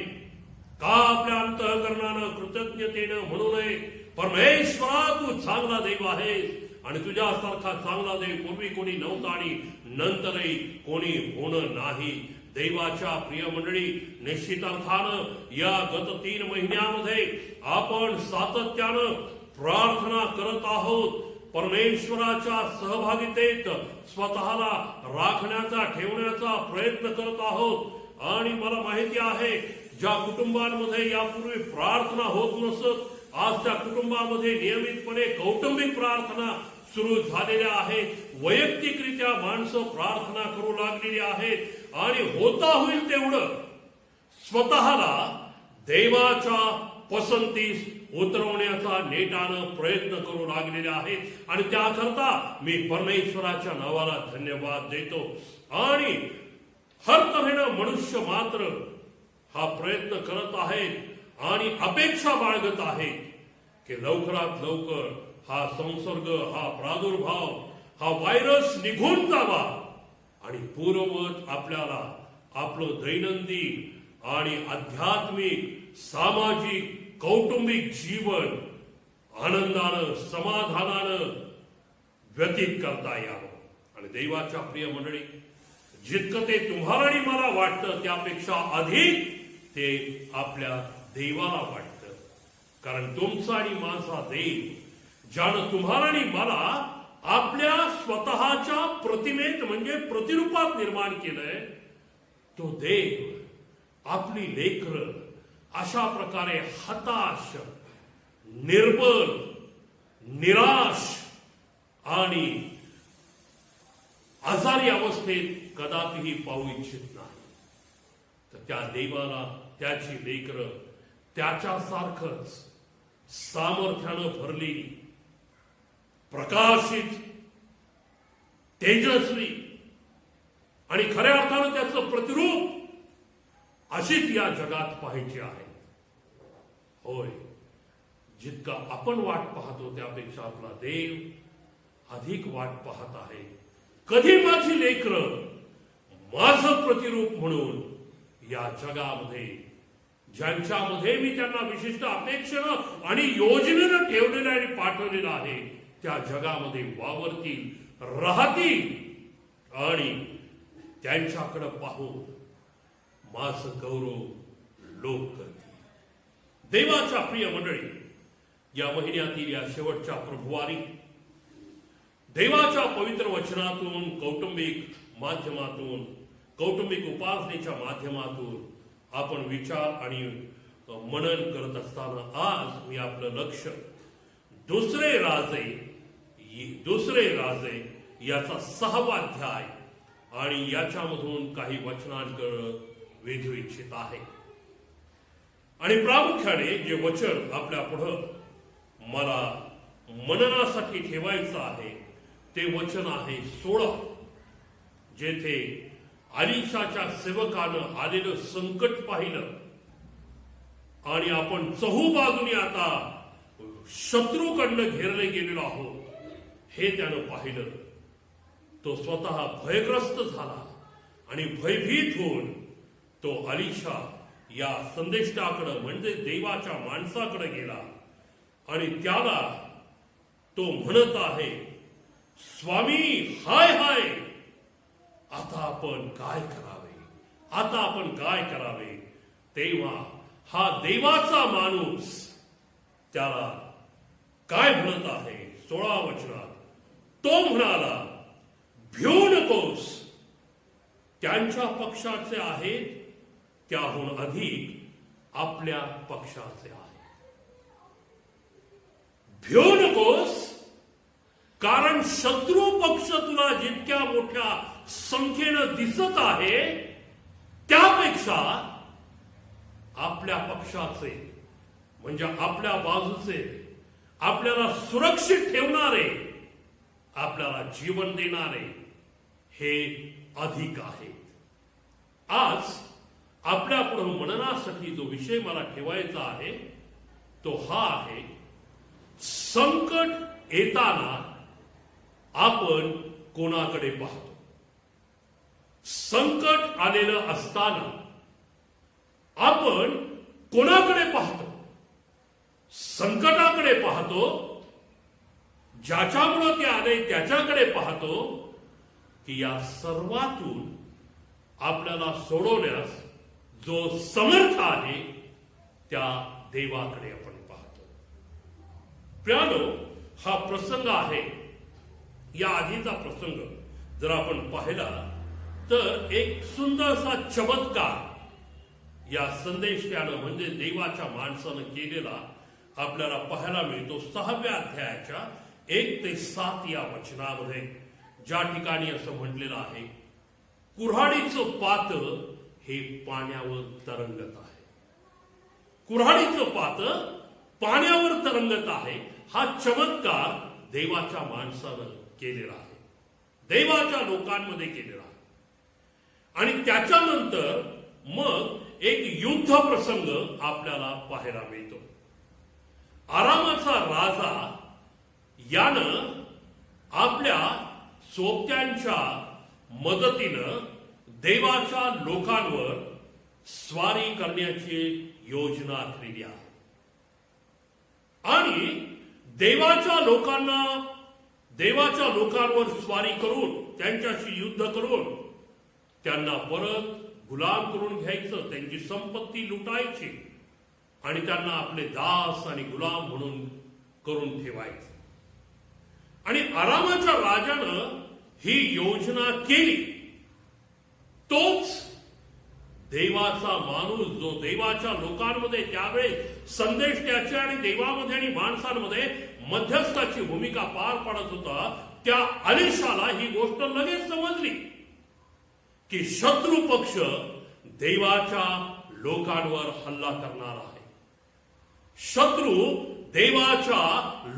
का आपल्या अंतःकरणानं कृतज्ञतेनं म्हणू नये, परमेश्वरा तू चांगला देव आहेस आणि तुझ्यासारखा चांगला देव पूर्वी कोणी नव्हता आणि नंतरही कोणी होणं नाही. दैवाच्या प्रिय मंडळी, निश्चित अर्थानं या गत 3 महिन्यामध्ये आपण सातत्यानं प्रार्थना करत आहोत. परमेश्वराच्या सहभागितेत स्वतःला राखण्याचा, ठेवण्याचा प्रयत्न करत आहोत. आणि मला माहिती आहे ज्या कुटुंबांमध्ये यापूर्वी प्रार्थना होत नसत, आज त्या कुटुंबामध्ये नियमितपणे कौटुंबिक प्रार्थना सुरू झालेल्या आहेत. वैयक्तिकरित्या माणसं प्रार्थना करू लागलेली आहेत आणि होता होईल तेवढं स्वतःला देवाच्या पसंतीस उतरवण्याचा नेटानं प्रयत्न करू लागलेले आहेत. आणि त्याकरता मी परमेश्वराच्या नावाला धन्यवाद देतो. आणि हर तऱ्हेनं मनुष्य मात्र हा प्रयत्न करत आहेत आणि अपेक्षा बाळगत आहेत की लवकरात लवकर हा संसर्ग, हा प्रादुर्भाव, हा व्हायरस निघून जावा आणि पूर्ववत आपल्याला आपलं दैनंदिन आणि आध्यात्मिक, सामाजिक, कौटुंबिक जीवन आनंदानं, समाधानानं व्यतीत करता यावं. आणि देवाच्या प्रिय मंडळी, जितकं ते तुम्हाला आणि मला वाटतं त्यापेक्षा अधिक ते आपल्या देवाला वाटतं. कारण तुमचा आणि माझा देव ज्यानं तुम्हाला आणि मला आपल्या स्वतःच्या प्रतिमेत म्हणजे प्रतिरूपात निर्माण केलंय, तो देव आपली लेकरं अशा प्रकारे हताश, निर्बल, निराश आणि आजारी अवस्थेत कदापिही पाहू इच्छित नाही. तर त्या देवाला त्याची लेकरं त्याच्यासारखंच सामर्थ्यानं भरलेली, प्रकाशित, तेजस्वी आणि खऱ्या अर्थानं त्याचं प्रतिरूप अशीच या जगात पाहायची आहे. होय, जितका आपण वाट पाहतो त्यापेक्षा आपला देव अधिक वाट पाहत आहे. कधी माझी लेकरं माझं प्रतिरूप म्हणून या जगामध्ये, ज्यांच्यामध्ये मी त्यांना विशिष्ट अपेक्षेनं आणि योजनेनं ठेवलेलं आणि पाठवलेलं आहे, त्या जगामध्ये वावरतील, राहतील आणि त्यांच्याकडे पाहून माझं गौरव लोक करतील. देवाच्या प्रिय मंडळी, या महिन्यातील या शेवटच्या प्रभुवारी देवाच्या पवित्र वचनातून, कौटुंबिक माध्यमातून, कौटुंबिक उपासनेच्या माध्यमातून आपण विचार आणि मनन करत असताना आज मी आपलं लक्ष दुसरे राजे याचा 6वा अध्याय आणि याच्यामधून काही वचनांकडे वेधू इच्छित आहे. आणि प्रामुख्याने जे वचन आपल्या पुढं मला मननासाठी ठेवायचं आहे ते वचन आहे 16, जेथे अलीशाच्या सेवकानं आलेलं संकट पाहिलं आणि आपण चहूबाजूने आता शत्रूकडनं घेरले गेलेलो आहोत हे त्यानं पाहिलं. तो स्वतः भयग्रस्त झाला आणि भयभीत होऊन तो अलीशा या संदेष्टाकडे म्हणजे देवाच्या माणसाकडे गेला आणि त्याला तो म्हणत आहे, स्वामी, हाय हाय, आता आपण काय करावे, आता आपण काय करावे. तेव्हा हा देवाचा माणूस त्याला काय म्हणत आहे 16 वचनात, तो म्हणाला, भिऊ नकोस, त्यांच्या पक्षाचे आहेत त्याहून अधिक आपल्या पक्षाचे आहे. भिऊ नकोस, कारण शत्रू पक्ष तुला जितक्या मोठ्या संख्येनं दिसत आहे त्यापेक्षा आपल्या पक्षाचे म्हणजे आपल्या बाजूचे, आपल्याला सुरक्षित ठेवणारे, आपल्याला जीवन देणारे हे अधिक आहेत. आज आपल्या पुढे मननासाठी जो विषय मला ठेवायचा आहे तो हा आहे, संकट येताना आपण कोणाकडे पाहतो. संकट आलेलं असताना आपण कोणाकडे पाहतो. संकटाकडे पाहतो, ज्याच्यामुळे ते आले त्याच्याकडे पाहतो, की या सर्वातून आपल्याला सोडवण्यास जो समर्थ आहे त्या देवाकडे आपण पाहतो. प्रियानो, हा प्रसंग आहे, या आधीचा प्रसंग जर आपण पाहिला तर एक सुंदरसा चमत्कार या संदेशानं म्हणजे देवाच्या माणसानं केलेला आपल्याला पाहायला मिळतो 6व्या अध्यायाच्या 1 ते 7 या वचनामध्ये, ज्या ठिकाणी असं म्हटलेलं आहे, कुऱ्हाडीचं पात हे पाण्यावर तरंगत आहे. कुऱ्हाडीचं पात पाण्यावर तरंगत आहे. हा चमत्कार देवाच्या माणसानं केलेला आहे, देवाच्या लोकांमध्ये केलेला आहे. आणि त्याच्यानंतर मग एक युद्ध प्रसंग आपल्याला पाहायला मिळतो. आरामाचा राजा यानं आपल्या सोबत्यांच्या मदतीनं देवाच्या लोकांवर स्वारी करण्याची योजना आखलेली आहे. आणि देवाच्या लोकांवर स्वारी करून, त्यांच्याशी युद्ध करून त्यांना परत गुलाम करून घ्यायचं, त्यांची संपत्ती लुटायची आणि त्यांना आपले दास आणि गुलाम म्हणून करून ठेवायचं. आणि आरामाच्या राजानं ही योजना केली. तोच देवाचा माणूस जो देवाच्या लोकांमध्ये त्यावेळेस संदेश त्याच्या आणि देवामध्ये आणि माणसांमध्ये मध्यस्थाची भूमिका पार पाडत होता, त्या अलीशाला ही गोष्ट लगेच समजली की शत्रू पक्ष देवाच्या लोकांवर हल्ला करणार आहे. शत्रू देवाच्या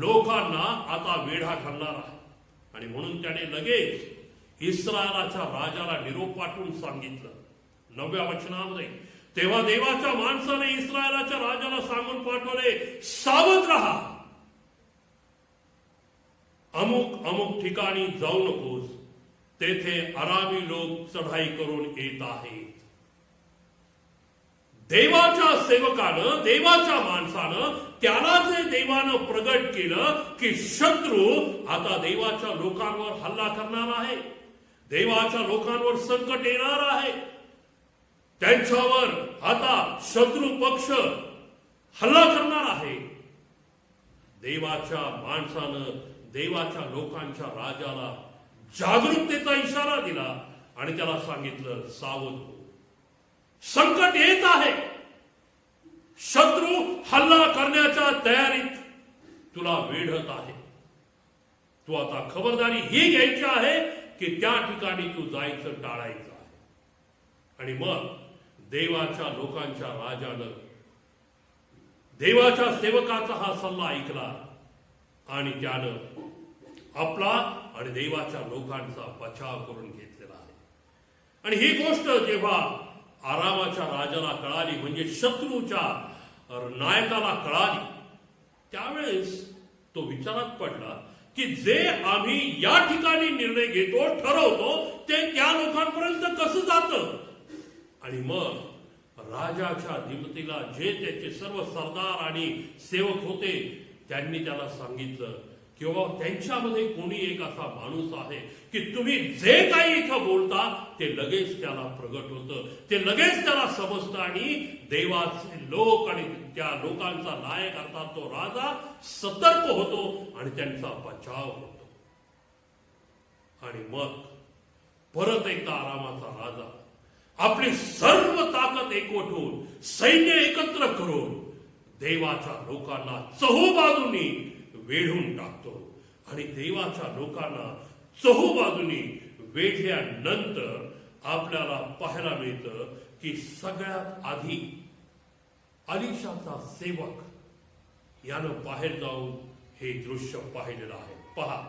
लोकांना आता वेढा घालणार आहे. आणि म्हणून त्याने लगेच इस्रायलाच्या राजाला निरोप पाठवून सांगितलं 9व्या वचनामध्ये, तेव्हा देवाच्या माणसाने इस्रायलाच्या राजाला सांगून पाठवले, सावध राहा, अमुक अमुक ठिकाणी जाऊ नकोस, तेथे अरामी लोक चढाई करून येत आहेत. देवाच्या सेवकानं, देवाच्या माणसानं, त्याला जे देवानं प्रगट केलं की शत्रू आता देवाच्या लोकांवर हल्ला करणार आहे, देवाच्या लोकांवर संकट येणार आहे, त्यांच्यावर आता शत्रू पक्ष हल्ला करणार आहे. देवाच्या माणसानं देवाच्या लोकांच्या राजाला जागरूकतेचा इशारा दिला आणि त्याला सांगितलं, सावध हो, संकट येत आहे, शत्रू हल्ला करण्याच्या तयारीत तुला वेढत आहे. तू आता खबरदारी ही घ्यायची आहे की त्या ठिकाणी तू जायचं टाळायचं आहे. आणि मग देवाच्या लोकांच्या राजानं देवाच्या सेवकाचा हा सल्ला ऐकला आणि त्यानं आपला आणि देवाच्या लोकांचा बचाव करून घेतलेला आहे. आणि ही गोष्ट जेव्हा आरामाच्या राजाला कळाली, म्हणजे शत्रूच्या नायकाला कळाली, त्यावेळेस तो विचारात पडला की जे आम्ही या ठिकाणी निर्णय घेतो, ठरवतो, ते त्या लोकांपर्यंत कसं जातं. आणि मग राजाच्या दिमतीला जे त्याचे सर्व सरदार आणि सेवक होते त्यांनी त्याला सांगितलं किंवा त्यांच्यामध्ये कोणी एक असा माणूस आहे की तुम्ही जे काही इथं बोलता ते लगेच त्याला प्रगट होतं, ते लगेच त्याला समजतं आणि देवाचे लोक आणि त्या लोकांचा नायक अर्थात तो राजा सतर्क होतो आणि त्यांचा बचाव होतो. आणि मग परत एकदा आरामाचा राजा आपली सर्व ताकद एकवटून, सैन्य एकत्र करून देवाच्या लोकांना चहूबाजूनी वेढून टाकतो. आणि देवाच्या लोकांना चहूबाजूनी वेढल्यानंतर आपल्याला पाहायला मिळतं की सगळ्यात आधी अलिशाचा सेवक यानं बाहेर जाऊन हे दृश्य पाहिलेलं आहे. पहा,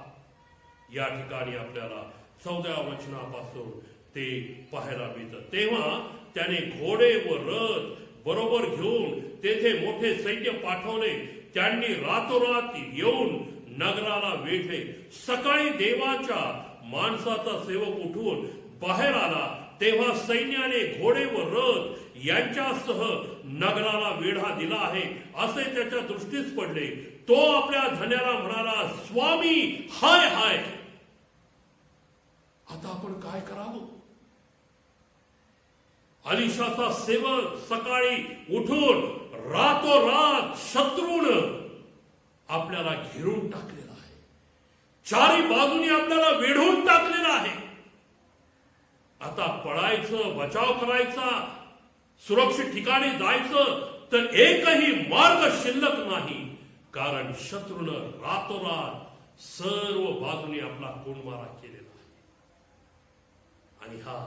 या ठिकाणी आपल्याला 14व्या वचनापासून ते पाहायला मिळतं. तेव्हा त्याने घोडे व रथ बरोबर घेऊन तेथे मोठे सैन्य पाठवले. त्यांनी रातोरात येऊन नगराला वेढले. सकाळी देवाच्या माणसाचा सेवक उठून बाहेर आला, तेव्हा सैन्याने घोडे व रथ यांच्यासह नगराला वेढा दिला आहे असे त्याच्या दृष्टीस पडले. तो आपल्या धन्याला म्हणाला, स्वामी, हाय हाय, आता आपण काय करावं. अलिशाचा सेवक सकाळी उठून रातोरात शत्रून आपल्याला घेरून टाकलेला आहे, चारी बाजूनी आपल्याला वेढून टाकलेला आहे. आता पळायचं, बचाव करायचा, सुरक्षित ठिकाणी जायचं तर एकही मार्ग शिल्लक नाही, कारण शत्रूनं रातोरात सर्व बाजूनी आपला कोंडमारा केलेला आहे. आणि हा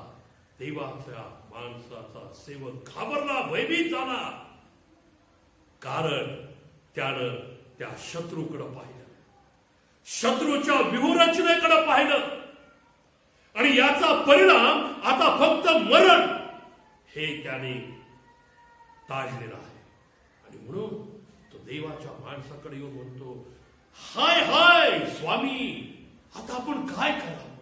देवाच्या माणसाचा सेवक घाबरला, भयभीत झाला, कारण त्यानं त्या शत्रूकडे पाहिलं, शत्रूच्या व्यूहरचनेकडे पाहिलं आणि याचा परिणाम आता फक्त मरण हे त्याने ताडलेलं आहे. आणि म्हणून तो देवाच्या माणसाकडे येऊन म्हणतो, हाय हाय स्वामी, आता आपण काय करावं.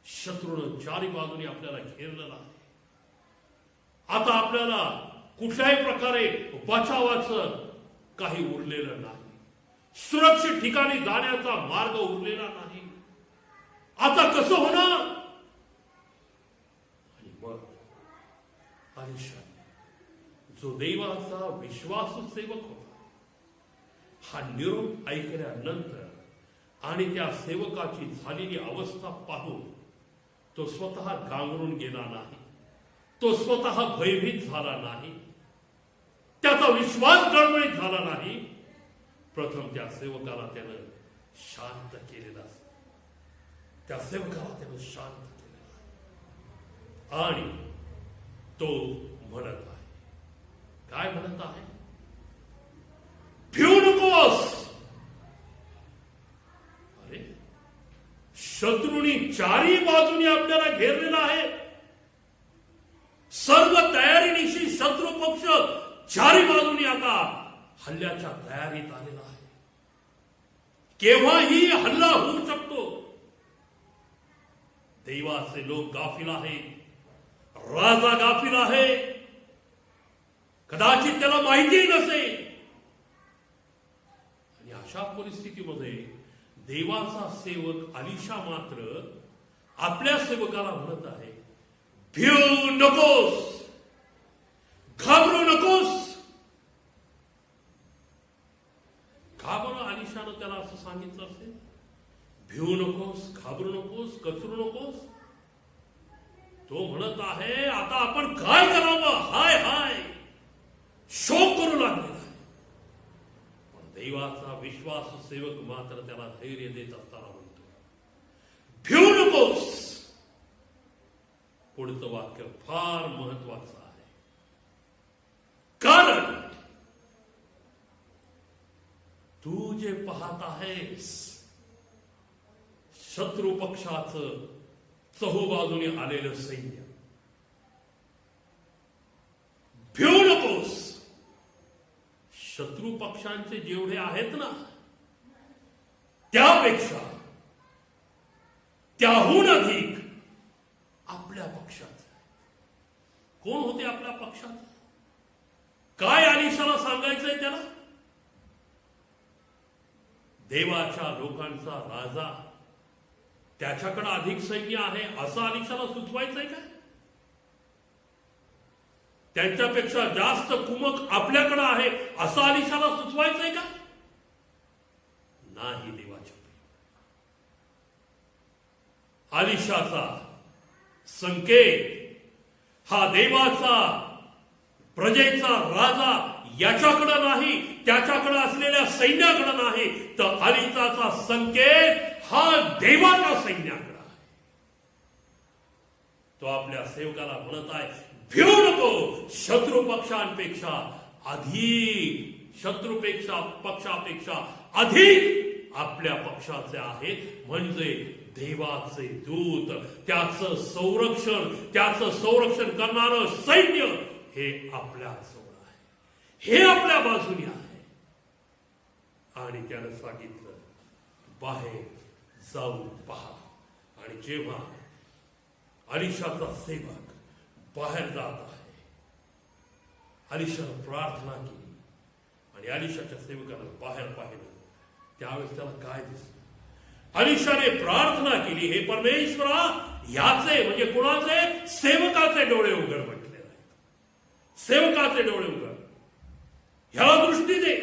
शत्रूनं चारी बाजूने आपल्याला घेरलेला आहे. आता आपल्याला कुठल्याही प्रकारे बचावाचं काही उरलेलं नाही, सुरक्षित ठिकाणी जाण्याचा मार्ग उरलेला नाही. आता कसं होणार. आणि मग अलिशा, जो देवाचा विश्वासू सेवक होता, हा निरोप ऐकल्यानंतर आणि त्या सेवकाची झालेली अवस्था पाहून तो स्वतः गांगरून गेला नाही, तो स्वतः भयभीत झाला नाही, त्याचा विश्वास डळमळीत झाला नाही. प्रथम त्या सेवकाला त्यानं शांत केलेला, त्या सेवकाला त्यानं शांत केलेला आणि तो म्हणत आहे, काय म्हणत आहे, भिवू नकोस. अरे शत्रूंनी चारही बाजूनी आपल्याला घेरलेला आहे. सर्व तयारीनिशी शत्रू पक्ष चारही बाजूनी आता हल्ल्याच्या तयारीत आलेला आहे. केव्हाही हल्ला होऊ शकतो. देवाचे लोक गाफील आहेत. राजा गाफील आहे. कदाचित त्याला माहिती नसेल. आणि अशा परिस्थितीमध्ये देवाचा सेवक अलीशा मात्र आपल्या सेवकाला म्हणत आहे, भिऊ नकोस, घाबरू नकोस. का बरं अलीशानं त्याला असं सांगितलं असेल? भिऊ नकोस, घाबरू नकोस, कचरू नकोस. तो म्हणत आहे, आता आपण काय करावं? हाय हाय शोक करू लागलेला आहे. पण देवाचा विश्वास सेवक मात्र त्याला धैर्य देत असताना म्हणतो, भिऊ नकोस. पुढचं वाक्य फार महत्वाचं आहे. कारण तू जे पाहत आहेस शत्रू पक्षाचं चहूबाजूने आलेलं सैन्य. भिऊ नकोस. शत्रू पक्षांचे जेवढे आहेत ना त्यापेक्षा त्याहून अधिक आपल्या पक्षात. कोण होते आपल्या पक्षात? काय अलीशाला सांगायचंय त्याला? देवाच्या लोकांचा राजा, त्याच्याकडे अधिक सैन्य आहे असं अलीशाला सुचवायचंय काय? त्यांच्यापेक्षा जास्त कुमक आपल्याकडे आहे असं अलीशाला सुचवायचंय का? नाही देवाच्या. अलीशाचा संकेत हा देवाचा प्रजेचा राजा याच्याकडे नाही, त्याच्याकडे असलेल्या सैन्याकडे नाही, तर अलीशाचा संकेत हा देवाच्या सैन्याकडे आहे. तो आपल्या सेवकाला म्हणत आहे, भिऊ नको. शत्रू पक्षांपेक्षा अधिक, पक्षापेक्षा अधिक आपल्या पक्षाचे आहेत. म्हणजे देवाचे दूत, त्याचं संरक्षण करणारं सैन्य हे आपल्या जवळ आहे, हे आपल्या बाजूने आहे. आणि त्यानं सांगितलं, बाहेर जाऊन पहा. आणि जेव्हा अलीशाचा सेवक बाहेर जात आहे, अलीशानं प्रार्थना केली आणि अलीशाच्या सेवकानं बाहेर पाहिलं. त्यावेळेस त्याला काय दिसलं? अलीशाने प्रार्थना केली, हे परमेश्वरा, याचे म्हणजे कुणाचे? सेवकाचे डोळे उघड म्हटलेले आहेत. सेवकाचे डोळे उघड, ह्याला दृष्टी दे.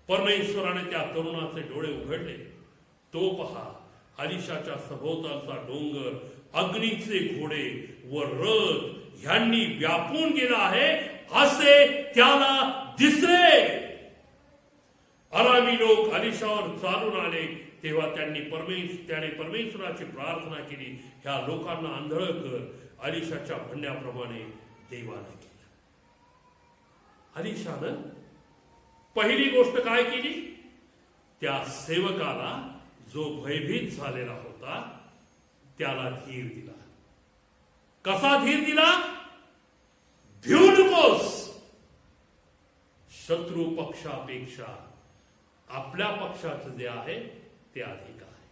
परमेश्वराने त्या तरुणाचे डोळे उघडले. तो पहा, अलीशाच्या सभोवतालचा डोंगर, अग्नीचे घोडे व रथ ह्यांनी व्यापून गेला आहे असे त्याला दिसले. अरामी लोक अलीशावर चालून आले. तेव्हा त्याने परमेश्वराची प्रार्थना केली, ह्या लोकांना आंधळ कर. अलीशाच्या म्हणण्याप्रमाणे देवाने केलं. अलीशानं पहिली गोष्ट काय केली? त्या सेवकाला जो भयभीत झालेला होता त्याला धीर दिला. कसा धीर दिला? भिऊ नकोस. शत्रू पक्षापेक्षा आपल्या पक्षाचं जे आहे ते अधिक आहे.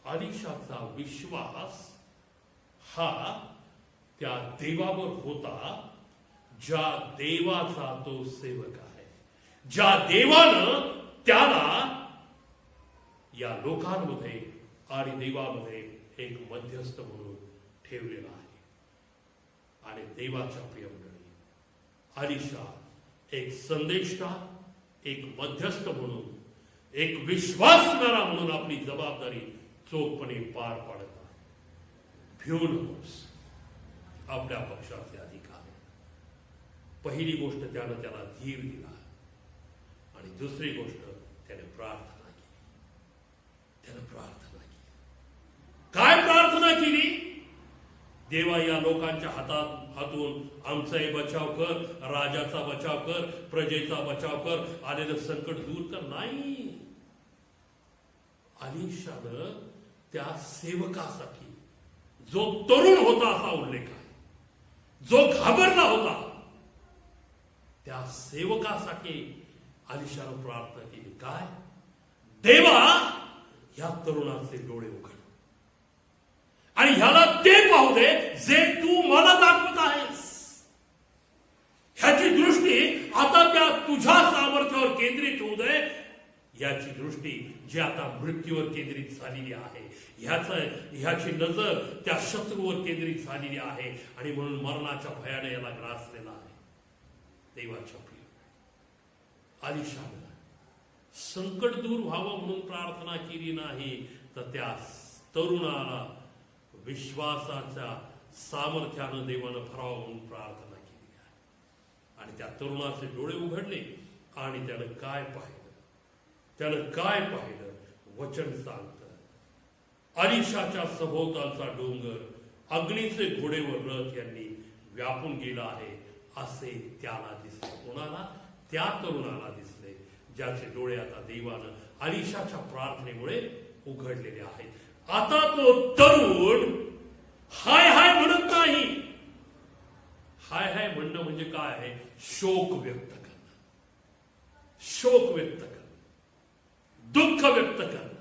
अलीशाचा विश्वास हा त्या देवावर होता ज्या देवाचा तो सेवक आहे, ज्या देवानं त्याला या लोकांमध्ये आणि देवामध्ये एक मध्यस्थ म्हणून ठेवलेला आहे. आणि देवाच्या प्रिय मंडळी, अलीशा एक संदेष्टा, एक मध्यस्थ म्हणून, एक विश्वासणारा म्हणून आपली जबाबदारी चोखपणे पार पाडत आहे. भिऊ नकोस, आपल्या पक्षाचे अधिकार आहे. पहिली गोष्ट त्यानं त्याला धीर दिला आणि दुसरी गोष्ट त्याने प्रार्थना केली. काय प्रार्थना केली? देवा, या लोकांच्या हातून आमचाही बचाव कर, राजाचा बचाव कर, प्रजेचा बचाव कर, आलेलं संकट दूर कर. नाही, अलीशानं त्या सेवकासाठी जो तरुण होता असा उल्लेख आहे, जो घाबरला होता त्या सेवकासाठी अलिशानं प्रार्थना केली. काय? देवा, या तरुणाचे डोळे उघड आणि ह्याला ते पाहू दे जे तू मला दाखवत आहेस. ह्याची दृष्टी आता त्या तुझ्या सामर्थ्यावर केंद्रित होऊ दे. याची दृष्टी जी आता मृत्यूवर केंद्रित झालेली आहे, ह्याची नजर त्या शत्रूवर केंद्रित झालेली आहे आणि म्हणून मरणाच्या भयाने याला ग्रासलेला आहे. देवाच्या प्रिय अलिशानं संकट दूर व्हावं म्हणून प्रार्थना केली नाही, तर त्या तरुणाला विश्वासाच्या सामर्थ्यानं देवानं भरावं म्हणून प्रार्थना केली आहे. आणि त्या तरुणाचे डोळे उघडले आणि त्यानं काय पाहिलं? त्यानं काय पाहिलं? वचन सांगतं, अलिशाच्या सभोवतालचा डोंगर अग्नीचे घोडेवर रथ यांनी व्यापून गेला आहे असे त्याला दिसले. कोणाला? त्या तरुणाला दिसले, ज्याचे डोळे आता देवानं अलिशाच्या प्रार्थनेमुळे उघडलेले आहेत. आता तो तरुण हाय हाय म्हणत नाही. हाय हाय म्हणणं म्हणजे काय आहे? शोक व्यक्त करणं, शोक व्यक्त करणं, दुःख व्यक्त करणं,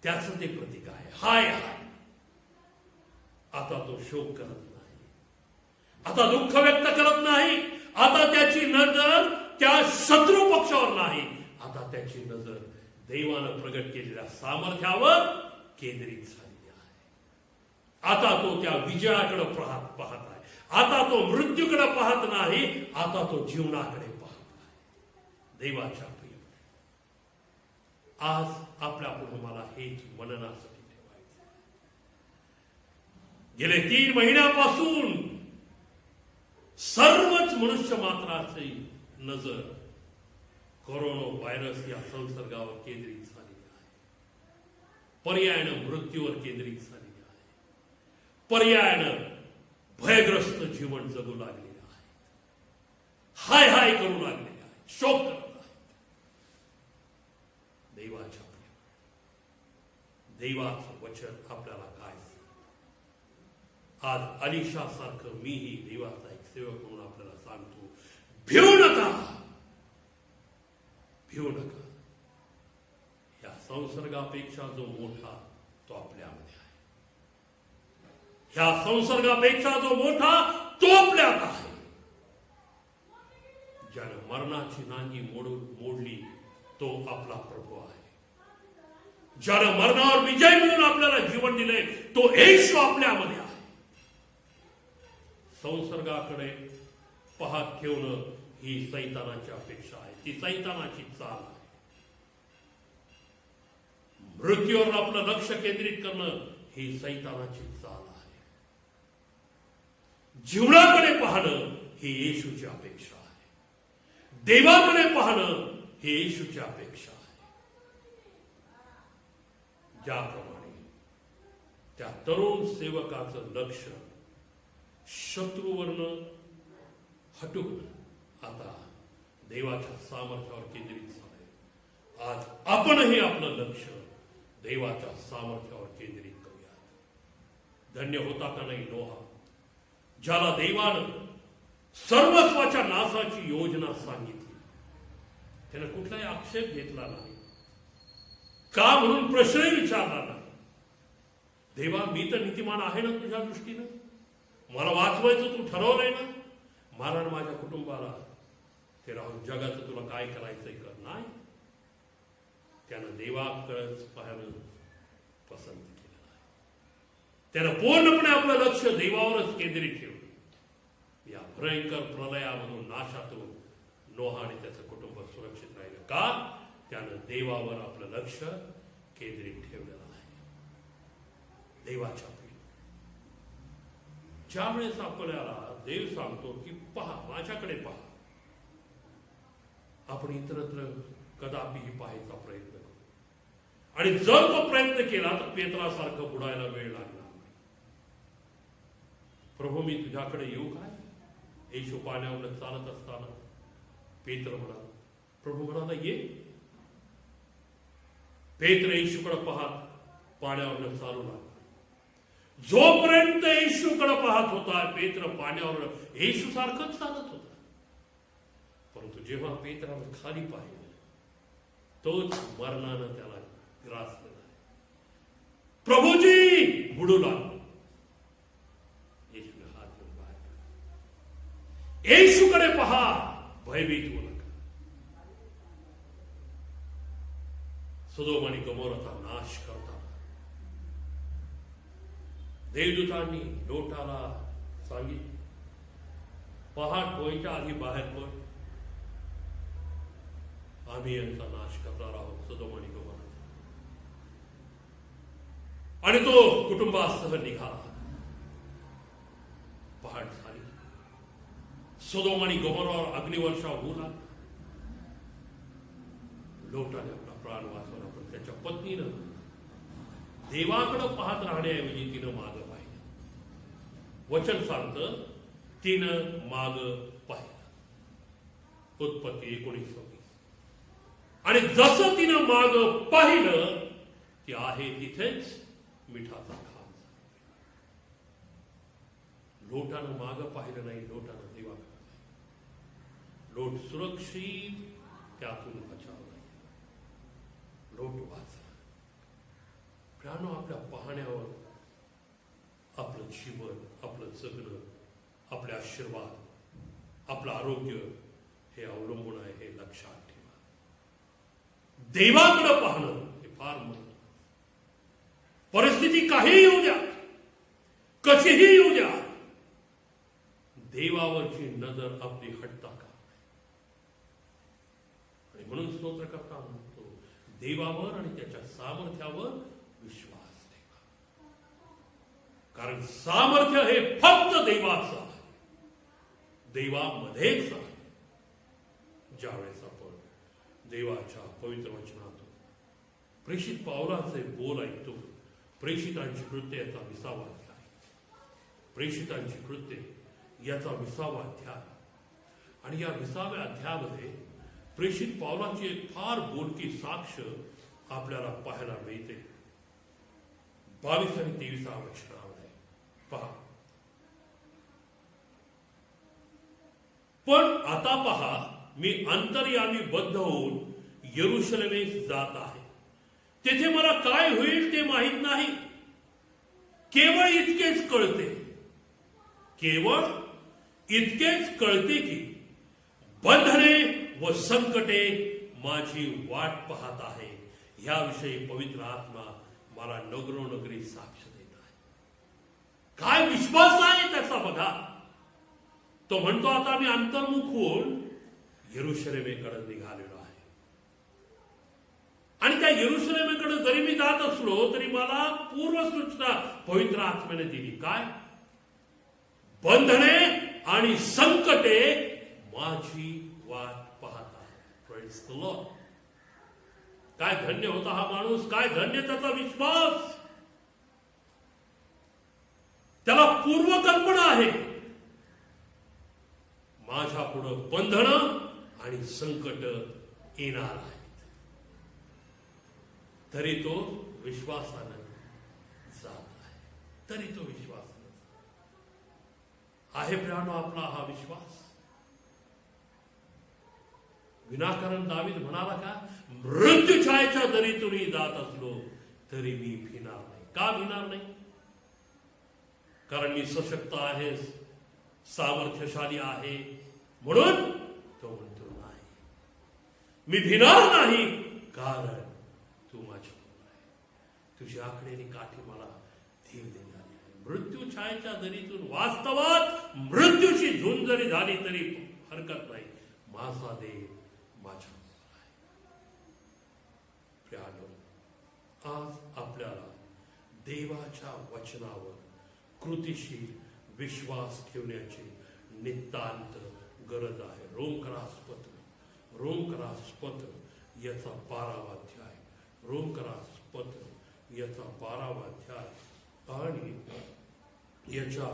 त्याचं ते प्रतीक आहे. हाय हाय. आता तो शोक करत नाही, आता दुःख व्यक्त करत नाही, आता त्याची नजर त्या शत्रू पक्षावर नाही, आता त्याची नजर देवानं प्रगट केलेल्या सामर्थ्यावर केंद्रित झालेली आहे. आता तो त्या विजयाकडे पाहत आहे. आता तो मृत्यूकडे पाहत नाही, आता तो जीवनाकडे पाहत आहे. देवाच्या प्रिय, आज आपल्या पुढे मला हेच मननासाठी ठेवायचं. गेले 3 महिन्यापासून सर्वच मनुष्य मात्राची नजर कोरोना व्हायरस या संसर्गावर केंद्रित झालेली आहे. पर्यायानं मृत्यूवर केंद्रित झालेली आहे. पर्यायानं भयग्रस्त जीवन जगू लागलेले आहे. हाय हाय करू लागलेले आहे, शोक करत आहे. देवाच्या प्रिय, देवाचं वचन आपल्याला काय सांगतं? आज अलिशा सारखं मीही देवाचा एक सेवक म्हणून आपल्याला सांगतो, भिवू नका, भिवू नका. या संसर्गापेक्षा जो मोठा तो आपल्यामध्ये आहे. ह्या संसर्गापेक्षा जो मोठा तो आपल्यात आहे. ज्यानं मरणाची नांगी मोडली तो आपला प्रभू आहे. ज्यानं मरणावर विजय मिळून आपल्याला जीवन दिले तो येशू आपल्यामध्ये आहे. संसर्गाकडे पाहत ठेवणं ही सैतानाची अपेक्षा आहे, ती सैतानाची चाल आहे. मृत्यूवर आपलं लक्ष केंद्रित करणं ही सैतानाची चाल आहे. जीवनाकडे पाहणं ही येशूची अपेक्षा आहे. देवाकडे पाहणं ही येशूची अपेक्षा आहे. ज्याप्रमाणे त्या तरुण सेवकाचं लक्ष शत्रूवरनं हटून आता देवाच्या सामर्थ्यावर केंद्रित झालंय. आज आपणही आपलं लक्ष देवाच्या सामर्थ्यावर केंद्रित करूया. धन्य होता का नाही नोहा, ज्याला देवानं सर्वस्वाच्या नाशाची योजना सांगितली. त्यानं कुठलाही आक्षेप घेतला नाही, का म्हणून प्रश्नही विचारला नाही. देवा, मी तर नीतिमान आहे ना तुझ्या दृष्टीनं, मला वाचवायचं तू ठरवलंय ना, मला माझ्या कुटुंबाला ते राहून जगाचं तुला काय करायचंय कर. नाही, त्यानं देवाकडेच पाहणं पसंत केलं आहे. त्यानं पूर्णपणे आपलं लक्ष देवावरच केंद्रित ठेवलं. या भयंकर प्रलयामधून, नाशातून नोहा आणि त्याचं कुटुंब सुरक्षित राहिलं. का? त्यानं देवावर आपलं लक्ष केंद्रित ठेवलेलं आहे. देवाच्या प्रिय, ज्यावेळेस आपल्याला देव सांगतो की पहा, माझ्याकडे पहा, आपण इतरत्र कदापिही पाहायचा प्रयत्न करू. आणि जर तो प्रयत्न केला तर पेत्रासारखं बुडायला वेळ लागणार नाही. प्रभू, मी तुझ्याकडे येऊ काय? येशू पाण्यावर चालत असताना पेत्र म्हणाला, प्रभू म्हणाला ये. पेत्र येशूकडे पाहत पाण्यावर चालू लागला. जोपर्यंत येशूकडे पाहत होता पेत्र पाण्यावर येशू सारखंच चालत होता. परंतु जेव्हा पेत्रानं खाली पाहिलं तोच मरणानं त्याला ग्रासलेला. प्रभूजी बुडू लागला. येशूने हात घेऊन बाहेर काढला. येशूकडे पहा, भयभीत होऊ नका. सदोम आणि गमोराचा नाश करताना देवदूतांनी लोटाला सांगितलं, पहाट व्हायच्या आधी बाहेर पड, आम्ही यांचा नाश करणार आहोत, सदोम आणि गमोरा. आणि तो कुटुंबासह निघाला. पहाट झाली. सदोम आणि गमोरावर अग्निवर्षाव होऊ लागला. लोटाने आपला प्राण वाचवला, पण त्याच्या पत्नीनं देवाकडे पाहत राहण्याऐवजी तिनं माग पाहिलं. वचन सांगतं तिनं माग पाहिलं. उत्पत्ती 19:20. आणि जसं तिनं माग पाहिलं ती आहे तिथेच मिठाचा खांब. लोटानं माग पाहिलं नाही, लोटानं देवाकडे पाहिलं. लोट सुरक्षित त्यातून बचावला. लोट वाचला. प्रियानो, आपल्या पाहण्यावर आपलं जीवन, आपलं जगणं, आपले आशीर्वाद, आपलं आरोग्य हे अवलंबून आहे, हे लक्षात ठेवा. देवाकडे पाहणं हे फार महत्त्वाचं. परिस्थिती काहीही येऊ द्या, कशीही येऊ द्या, देवावरची नजर आपली हटता का. आणि म्हणून स्तोत्रकर्ता म्हणतो, देवावर आणि त्याच्या सामर्थ्यावर विश्वास ठेवा. कारण सामर्थ्य हे फक्त देवाचं आहे, देवामध्येच आहे. ज्यावेळेस आपण देवाच्या पवित्र वचनातून प्रेषित पावलाचे बोल ऐकतो, प्रेषितांची कृत्य याचा 20वा अध्याय, प्रेषितांची कृत्य याचा 20वा अध्याय. आणि या 20व्या अध्यायामध्ये प्रेषित पावलाची एक फार बोलकी साक्ष आपल्याला पाहायला मिळते. 22 आणि 23 वचनामध्ये पहा. पण आता पहा, मी अंतर्यामी बद्ध होऊन यरुशलेमेस जात आहे. तेथे मला काय होईल ते माहीत नाही. केवळ इतकेच कळते, केवळ इतकेच कळते की बंधने व संकटे माझी वाट पाहत आहे. याविषयी पवित्र आत्मा मला नगरोनगरी साक्ष देत आहे. काय विश्वास आहे त्याचा बघा. तो म्हणतो, आता मी अंतर्मुख होऊन यरुशलेमेकडे निघालेलो आहे. आणि त्या यरुशलेमेकडे जरी मी जात असलो तरी मला पूर्वसूचना पवित्र आत्म्याने दिली. काय? बंधने आणि संकटे माझी वाट पाहत आहे. Praise the Lord. काय धन्य होता हा माणूस, काय धन्य त्याचा विश्वास. त्याला पूर्वकल्पना आहे, माझ्या पुढं बंधनं आणि संकट येणार आहेत. तरी तो विश्वासानं जात आहे. तरी तो विश्वासानं आहे. प्रियानो, आपला हा विश्वास. विनाकारण दावीद म्हणाला का, मृत्यू छायेच्या दरीतूनही जात असलो तरी मी भिणार नाही. का भिणार नाही? कारण मी सशक्त आहे, सामर्थ्यशाली आहे. म्हणून तो म्हणतो नाही, मी भिणार नाही, कारण तू माझ्याबरोबर आहे. तुझी आकडेनी काठी मला धीर देणारी आहे. मृत्यू छायेच्या दरीतून वास्तवात मृत्यूची झुंज जरी झाली तरी हरकत नाही, माझा देव माझ्याबरोबर आहे. प्रियानो, आज आपल्याला देवाच्या वचनावर कृतिशील विश्वास ठेवण्याची नितांत गरज आहे. रोमकरास पत्र याचा 12वा अध्याय, रोमकरास पत्र याचा 12वा अध्याय आणि याच्या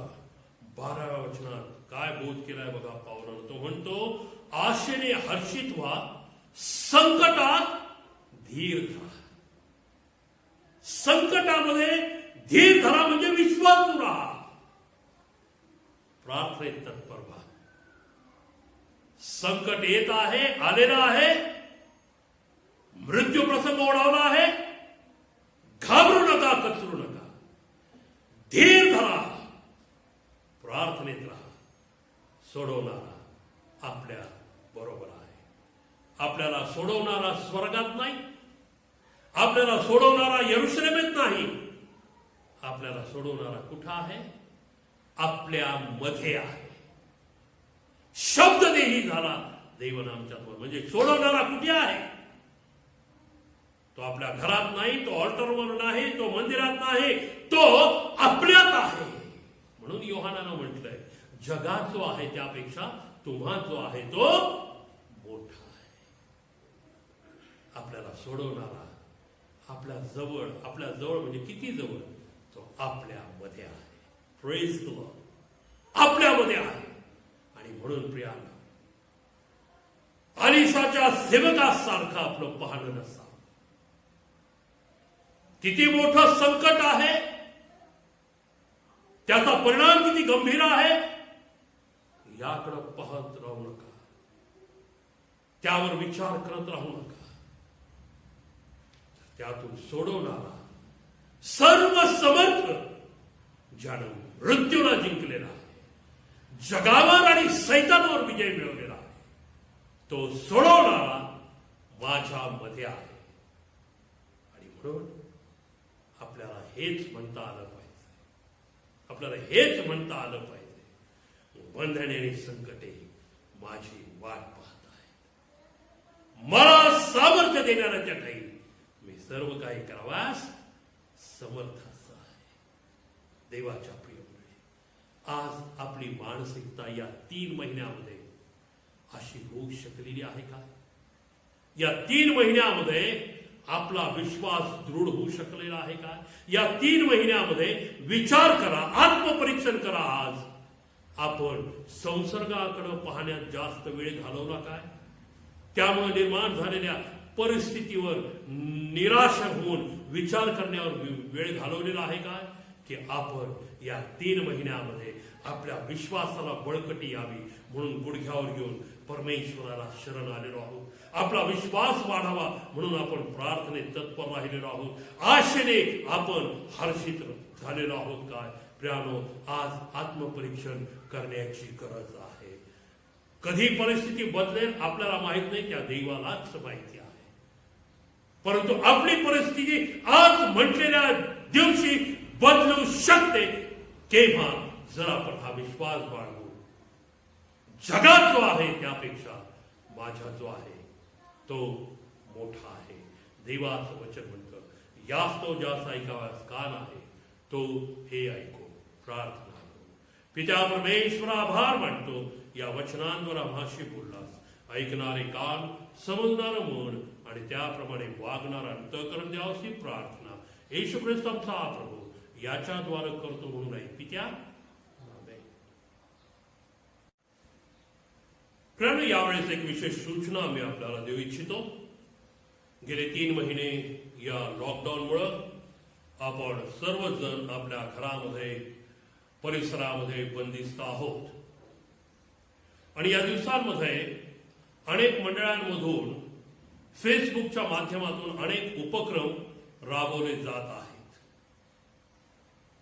12व्या वचनात काय बोध केलाय बघा पावलानं. तो म्हणतो, आशेने हर्षित व्हा, संकटात धीर धरा. संकटामध्ये धीर धरा म्हणजे विश्वासू राहा. प्रार्थनेत तत्पर व्हा. संकट येत आहे, आलेलं आहे, मृत्यू प्रसंग ओढावला आहे. घाबरू नका, कचरू नका, धीर धरा, प्रार्थनेत राहा. सोडवणारा आपल्या बरोबर आहे. आपल्याला सोडवणारा स्वर्गात नाही, आपल्याला सोडवणारा यरुशलेमेत नाही, आपल्याला सोडवणारा कुठं आहे? आपल्या मध्ये आहे. शब्ददेही झाला देवानं आमच्यावर. म्हणजे सोडवणारा कुठे आहे? तो आपल्या घरात नाही, तो ऑल्टरवर नाही, तो मंदिरात नाही, तो आपल्यात आहे. म्हणून योहानानं म्हटलंय, जगात जो आहे त्यापेक्षा तुम्हा जो आहे तो मोठा आहे. आपल्याला सोडवणारा आपल्या जवळ म्हणजे किती जवळ? तो आपल्यामध्ये आहे. Praise the Lord. आपल्यामध्ये आहे. आणि म्हणून प्रियांका, अलिशाच्या सेवकासारखं आपलं पाहणं नसावं. किती मोठं संकट आहे, त्याचा परिणाम किती गंभीर आहे, याकडे पाहत राहू नका. त्यावर विचार करत राहू नका. त्यातून सोडवणारा सर्व समर्थ, ज्यानं मृत्यूला जिंकलेला आहे, जगावर आणि सैतानावर विजय मिळवलेला आहे, तो सोडवणारा माझ्यामध्ये आहे. आणि म्हणून आपल्याला हेच म्हणता आलं पाहिजे. आपल्याला हेच म्हणता आलं पाहिजे, बंधने आणि संकटे माझी वाट पाहत आहेत. मला सामर्थ्य देणाऱ्याच्या ठाई मी सर्व काही करावास समर्थ आहे. देवाच्या प्रियमुळे आज आपली मानसिकता या 3 महिन्यामध्ये अशी होऊ शकलेली आहे का? या 3 महिन्यामध्ये आपला विश्वास दृढ होऊ शकलेला आहे का? या 3 महिन्यामध्ये विचार करा, आत्मपरीक्षण करा. आज आपण संसर्गाकडे पाहण्यात जास्त वेळ घालवला काय? त्यामुळे निर्माण झालेल्या परिस्थितीवर निराश होऊन विचार करण्यावर वेळ घालवलेला आहे काय? की आपण या 3 महिन्यामध्ये आपल्या विश्वासाला बळकटी यावी म्हणून गुडघ्यावर घेऊन परमेश्वराला शरण आलेलो आहोत. आपला विश्वास वाढावा म्हणून आपण प्रार्थनेत तत्पर राहिलेलो आहोत. आशेने आपण हर्षित झालेलो आहोत काय? प्रियानो, आज आत्मपरीक्षण करण्याची गरज आहे. कधी परिस्थिती बदलेल आपल्याला माहित नाही, त्या देवालाच माहिती आहे. परंतु आपली परिस्थिती आज म्हटलेल्या दिवशी बदलू शकते. केव्हा? जर आपण हा विश्वास बाळगू. जगात जो आहे त्यापेक्षा माझा जो आहे तो मोठा आहे. देवाचं वचन म्हणतं, यास्तव ज्यास ऐकाव्यास कान आहे तो हे ऐको. प्रार्थना करू. पित्या परमेश्वरा, आभार मानतो या वचनांद्वारा आम्हाशी बोललास. ऐकणारे कान, समजणारं मन आणि त्याप्रमाणे वागणारा अंतःकरण द्यावसी प्रार्थना येशू ख्रिस्त आमचा प्रभू याच्याद्वारे करतो म्हणून ऐक पित्या. आमेन. प्रियानो, यावेळेस एक विशेष सूचना मी आपल्याला देऊ इच्छितो. गेले 3 महिने या लॉकडाऊनमुळं आपण सर्वजण आपल्या घरामध्ये, परिसरामध्ये बंदिस्त आहोत. आणि या दिवसांमध्ये अनेक मंडळांमधून फेसबुकच्या माध्यमातून अनेक उपक्रम राबवले जात आहेत.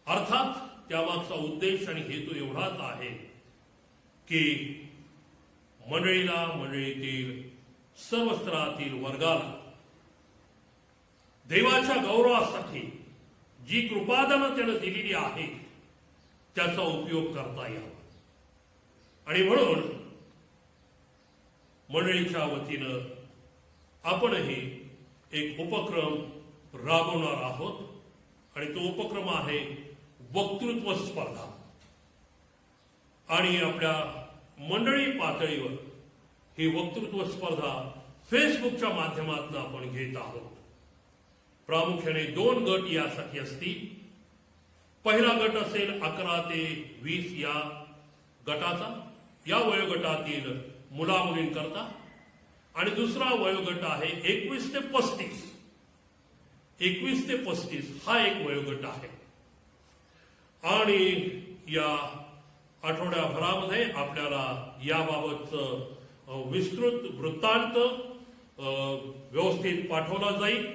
अर्थात त्यामागचा उद्देश आणि हेतू एवढाच आहे की मंडळीतील सर्व स्तरातील वर्गाला देवाच्या गौरवासाठी जी कृपादानं त्यानं दिलेली आहे त्याचा उपयोग करता यावा. आणि म्हणून मंडळीच्या वतीनं आपणही एक उपक्रम राबवणार आहोत. आणि तो उपक्रम आहे वक्तृत्व स्पर्धा. आणि आपल्या मंडळी पातळीवर ही वक्तृत्व स्पर्धा फेसबुकच्या माध्यमातून आपण घेत आहोत. प्रामुख्याने 2 गट यासाठी असतील. पहिला गट असेल 11 ते 20 या गटाचा, या वयोगटातील मुलामुलींकरता. आणि दुसरा वयोगट आहे 21 ते 35. 21 ते 35 हा एक वयोगट आहे. आणि या आठवड्याभरामध्ये आपल्याला याबाबतचं विस्तृत वृत्तांत व्यवस्थित पाठवला जाईल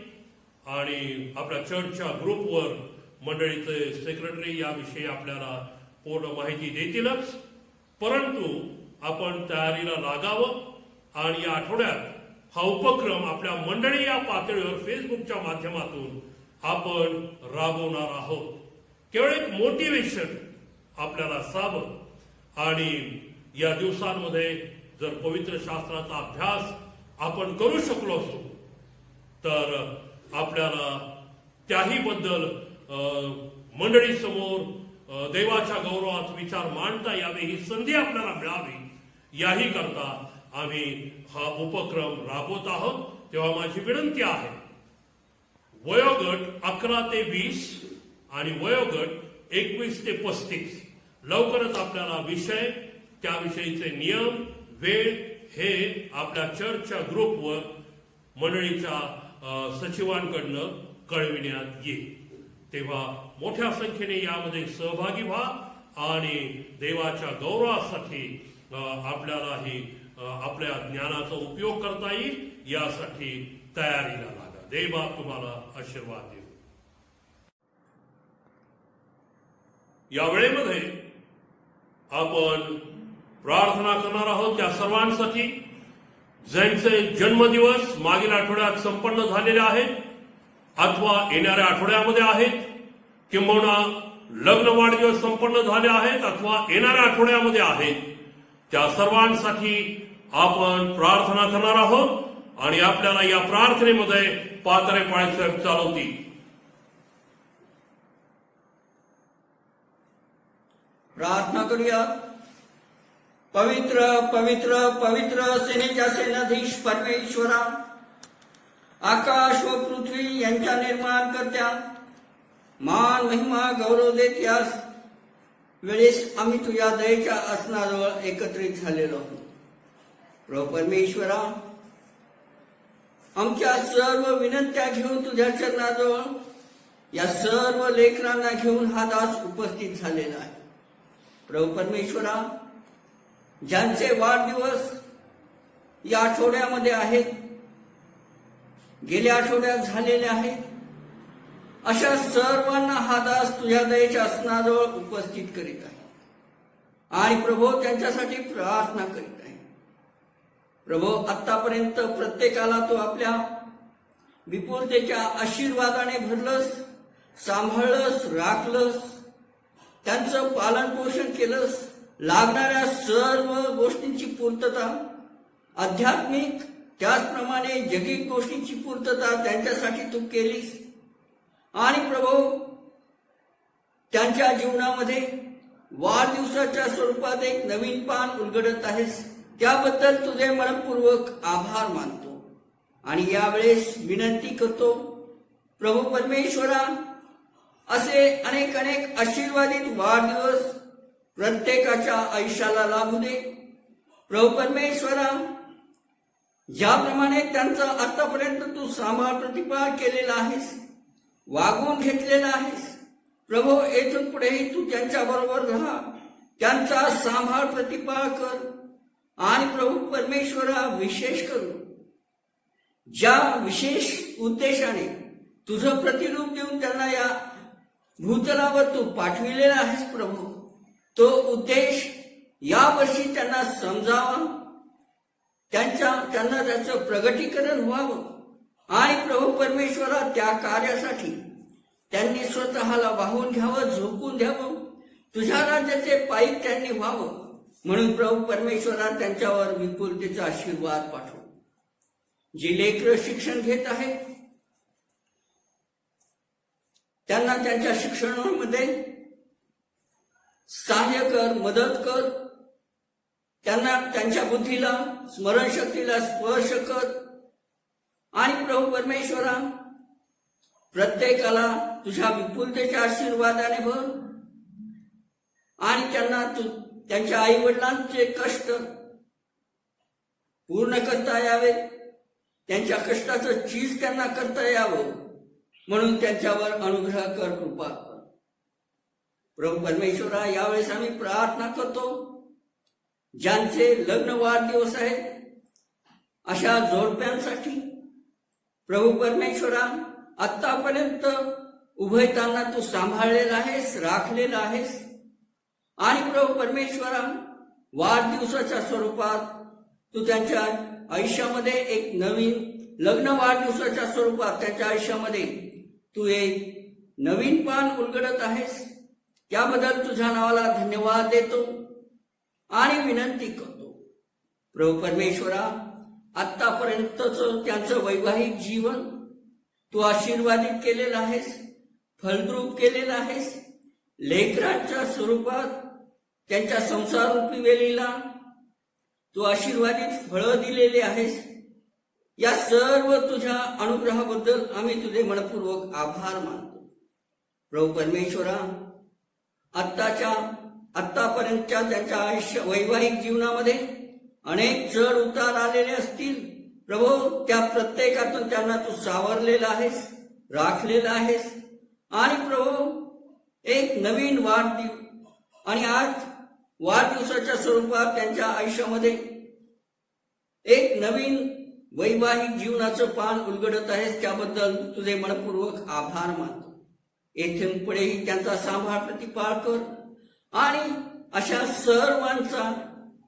आणि आपल्या चर्चच्या ग्रुपवर मंडळीचे सेक्रेटरी याविषयी आपल्याला पूर्ण माहिती देतीलच. परंतु आपण तयारीला लागावं आणि या आठवड्यात हा उपक्रम आपल्या मंडळी या पातळीवर फेसबुकच्या माध्यमातून आपण राबवणार आहोत. केवळ एक मोटिवेशन आपल्याला असावं आणि या दिवसांमध्ये जर पवित्र शास्त्राचा अभ्यास आपण करू शकलो असतो तर आपल्याला त्याही बद्दल मंडळीसमोर देवाच्या गौरवात विचार मांडता यावे, ही संधी आपल्याला मिळावी, याही करता आम्ही हा उपक्रम राबवत आहोत. तेव्हा माझी विनंती आहे, वयोगट 11 ते 20 आणि वयोगट 21 ते 35 लवकरच आपल्याला विषय, त्याविषयीचे नियम, वेळ हे आपल्या चर्चच्या ग्रुपवर मंडळीच्या सचिवांकडनं कळविण्यात येईल. तेव्हा मोठ्या संख्येने यामध्ये सहभागी व्हा आणि देवाच्या गौरवासाठी आपल्यालाही आपल्या ज्ञानाचा उपयोग करता येईल यासाठी तयारीला लागा. देवबाप तुम्हाला आशीर्वाद देऊ. या वेळेमध्ये आपण प्रार्थना करणार आहोत त्या सर्वांसाठी ज्यांचे जन्मदिवस मागील आठवड्यात संपन्न झालेले आहेत अथवा येणाऱ्या आठवड्यामध्ये आहेत, किंबहुना लग्न वाढदिवस संपन्न झाले आहेत अथवा येणाऱ्या आठवड्यामध्ये आहेत. त्या सर्वांसाठी आपण प्रार्थना करणार आहोत आणि आपल्याला या प्रार्थनेमध्ये पात्रे पाळीसाहेब चालवतील. प्रार्थना करूया. पवित्र पवित्र पवित्र सेनेच्या सेनाधीश परमेश्वरा, आकाश व पृथ्वी यांच्या निर्माण करत्या, मान महिमा गौरव देत यास वेळेस आम्ही तुझ्या दयेच्या आसनाजवळ एकत्रित झालेलो आहोत. प्रभू परमेश्वरा, आमच्या सर्व विनंत्या घेऊन तुझ्या चरणाजवळ या सर्व लेकरांना घेऊन हा दास उपस्थित झालेला आहे. प्रभू परमेश्वरा, ज्यांचे वाढदिवस या आठवड्यामध्ये आहेत, गेल्या आठवड्यात झालेले आहेत, अशा सर्वांना हा दास तुझ्या दयेच्या आसनाजवळ उपस्थित करीत आहे आणि प्रभू त्यांच्यासाठी प्रार्थना करीत आहे. प्रभू, आतापर्यंत प्रत्येकाला तू आपल्या विपुलतेच्या आशीर्वादाने भरलंस, सांभाळलंस, राखलंस, त्यांचं पालन पोषण केलंस. लागणाऱ्या सर्व गोष्टींची पूर्तता, आध्यात्मिक त्याचप्रमाणे जगिक गोष्टींची पूर्तता त्यांच्यासाठी तू केलीस. आणि प्रभू, त्यांच्या जीवनामध्ये वाढदिवसाच्या स्वरूपात एक नवीन पान उलगडत आहेस, त्याबद्दल तुझे मनपूर्वक आभार मानतो. आणि यावेळेस विनंती करतो, प्रभू परमेश्वरा, असे अनेक अनेक आशीर्वादित वाढदिवस प्रत्येकाच्या आयुष्याला लाभू दे. प्रभू परमेश्वरा, ज्याप्रमाणे त्यांचा आतापर्यंत तू सांभाळ प्रतिपाळ केलेला आहेस, वागवून घेतलेला आहेस, प्रभू येथून पुढेही तू त्यांच्या बरोबर राहा, त्यांचा सांभाळ प्रतिपाळ कर. आणि प्रभू परमेश्वरा, विशेष करून ज्या विशेष उद्देशाने तुझं प्रतिरूप देऊन त्यांना या भूतलावर तू पाठविलेला आहेस प्रभू, तो उद्देश यावर्षी त्यांना समजावा, त्यांना त्याचं प्रगटीकरण व्हावं. आणि प्रभू परमेश्वरा, त्या कार्यासाठी त्यांनी स्वतःला वाहून घ्यावं, झोकून द्यावं, तुझ्या राज्याचे पाईक त्यांनी व्हावं. म्हणून प्रभू परमेश्वरा, त्यांच्यावर विपुलतेचा आशीर्वाद पाठव. जी लेकरं शिक्षण घेत आहेत त्यांना त्यांच्या शिक्षणामध्ये सहाय्य कर, मदत कर. त्यांना त्यांच्या बुद्धीला, स्मरणशक्तीला स्पर्श कर. आणि प्रभू परमेश्वरा, प्रत्येकाला तुझ्या विपुलतेच्या आशीर्वादाने भर. आणि त्यांना तू त्यांच्या आई वडिलांचे कष्ट पूर्ण करता यावे, त्यांच्या कष्टाचं चीज त्यांना करता यावं. म्हणून त्यांच्यावर अनुग्रह कर, कृपा कर. प्रभू परमेश्वरा, यावेळेस आम्ही प्रार्थना करतो ज्यांचे लग्न वाढदिवस आहेत अशा जोडप्यांसाठी. प्रभू परमेश्वरा, आतापर्यंत उभयतांना तू सांभाळलेला आहेस, राखलेला आहेस. आणि प्रभू परमेश्वरा, वाढदिवसाच्या स्वरूपात तू त्यांच्या आयुष्यामध्ये एक नवीन लग्न वाढदिवसाच्या स्वरूपात त्यांच्या आयुष्यामध्ये तू एक नवीन पान उलगडत आहेस. त्याबद्दल तुझ्या नावाला धन्यवाद देतो आणि विनंती करतो. प्रभू परमेश्वरा, आतापर्यंतच त्यांचं वैवाहिक जीवन तू आशीर्वादित केलेलं आहेस, फलद्रूप केलेलं आहेस. लेकरांच्या स्वरूपात त्यांच्या संसाररूपी वेलीला तू आशीर्वादित फळं दिलेली आहेस. या सर्व तुझ्या अनुग्रहाबद्दल आम्ही तुझे मनपूर्वक आभार मानतो. प्रभू परमेश्वरा, आतापर्यंतच्या त्यांच्या वैवाहिक जीवनामध्ये अनेक चढ उतार आलेले असतील. प्रभू, त्या प्रत्येकातून त्यांना तू सावरलेला आहेस, राखलेला आहेस. आणि प्रभू, एक नवीन आणि आज वाढदिवसाच्या स्वरूपात त्यांच्या आयुष्यामध्ये एक नवीन वैवाहिक जीवनाचं पान उलगडत आहेस. त्याबद्दल तुझे मनपूर्वक आभार मानतो. येथून पुढेही त्यांचा सांभाळ प्रतिपाळ कर आणि अशा सर्वांचा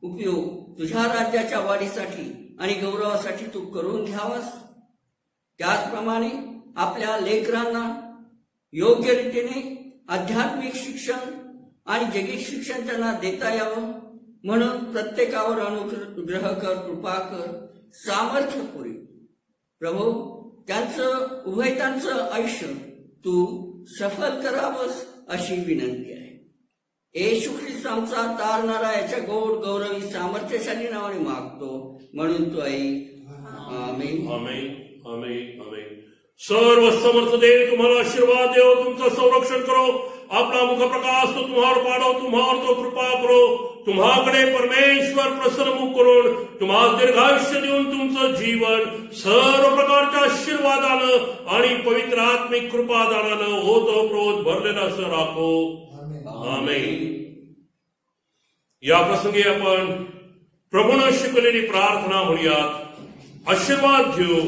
उपयोग तुझ्या राज्याच्या वाढीसाठी आणि गौरवासाठी तू करून घ्यावास. त्याचप्रमाणे आपल्या लेकरांना योग्य रीतीने आध्यात्मिक शिक्षण आणि जगिक शिक्षण त्यांना देता यावं म्हणून प्रत्येकावर अनुग्रह कर, कृपा कर, सामर्थ्य पुरी. प्रभू, त्यांचं उभयतांचं आयुष्य तू सफल करावंस अशी विनंती आहे. येशू ख्रिस्त आमचा तारणारा याच्या गोड गौरवी सामर्थ्यशाली नावाने मागतो म्हणून तो ऐक. आमेन. आमेन, आमेन, आमेन. सर्व समर्थ देव तुम्हाला आशीर्वाद देव, तुमचं संरक्षण करो. आपला मुखप्रकाश तो तुम्हावर पाडो, तुम्हावर तो कृपा करो. तुम्हाकडे परमेश्वर प्रसन्नमुख करून तुम्हाला दीर्घायुष्य देऊन तुमचं जीवन सर्व प्रकारच्या आशीर्वादानं आणि पवित्र आत्मिक कृपादानानं होतो क्रोध भरलेला असं राखो. आमेन. या प्रसंगी आपण प्रभूनं शिकवलेली प्रार्थना म्हणूयात, आशीर्वाद घेऊ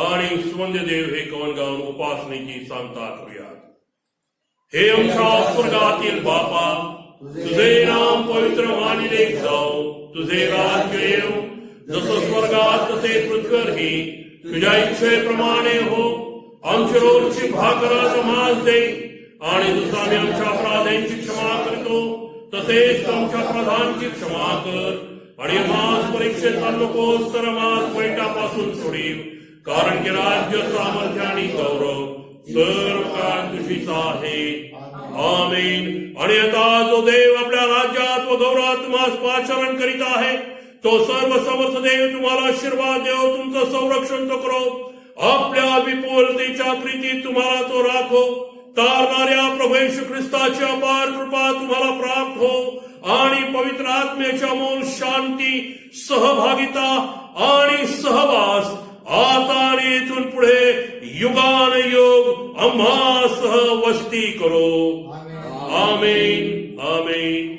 आणि सुवंद्य देव हे कवन गाऊन उपासनेची सांगता करूयात. हे आमच्या स्वर्गातील बापा, तुझे नाम पवित्र मानिले जाओ, तुझे राज्य येऊ, जसं स्वर्गात तसे पृथ्वीवरही तुझ्या इच्छेप्रमाणे हो. आमची रोजची भाकर आज आम्हास दे आणि जसं आम्ही आमच्या अपराधांची क्षमा करतो तसेच आमच्या अपराधांची क्षमा कर. आणि आम्हास परीक्षेत नकोस तर आम्हास वाईटापासून सोडीव, कारण की राज्य, सामर्थ्य आणि गौरव सर्व काळ तुझीच आहे. आमेन. आणि आता जो देव आपल्या राज्यात व गौरवात तुम्हाला पाचारण करीत आहे तो सर्व समर्थ देव तुम्हाला आशीर्वाद देव, तुमचं संरक्षण तो करो. आपल्या विपुलतेच्या प्रीतीत तुम्हाला तो राखो. तारणाऱ्या प्रभू येशू ख्रिस्ताची अपार कृपा तुम्हाला प्राप्त हो आणि पवित्र आत्म्याच्या अमोल शांती, सहभागिता आणि सहवास आता आणि इथून पुढे युगानुयुग आम्हासह वस्ती करो. आमेन, आमेन.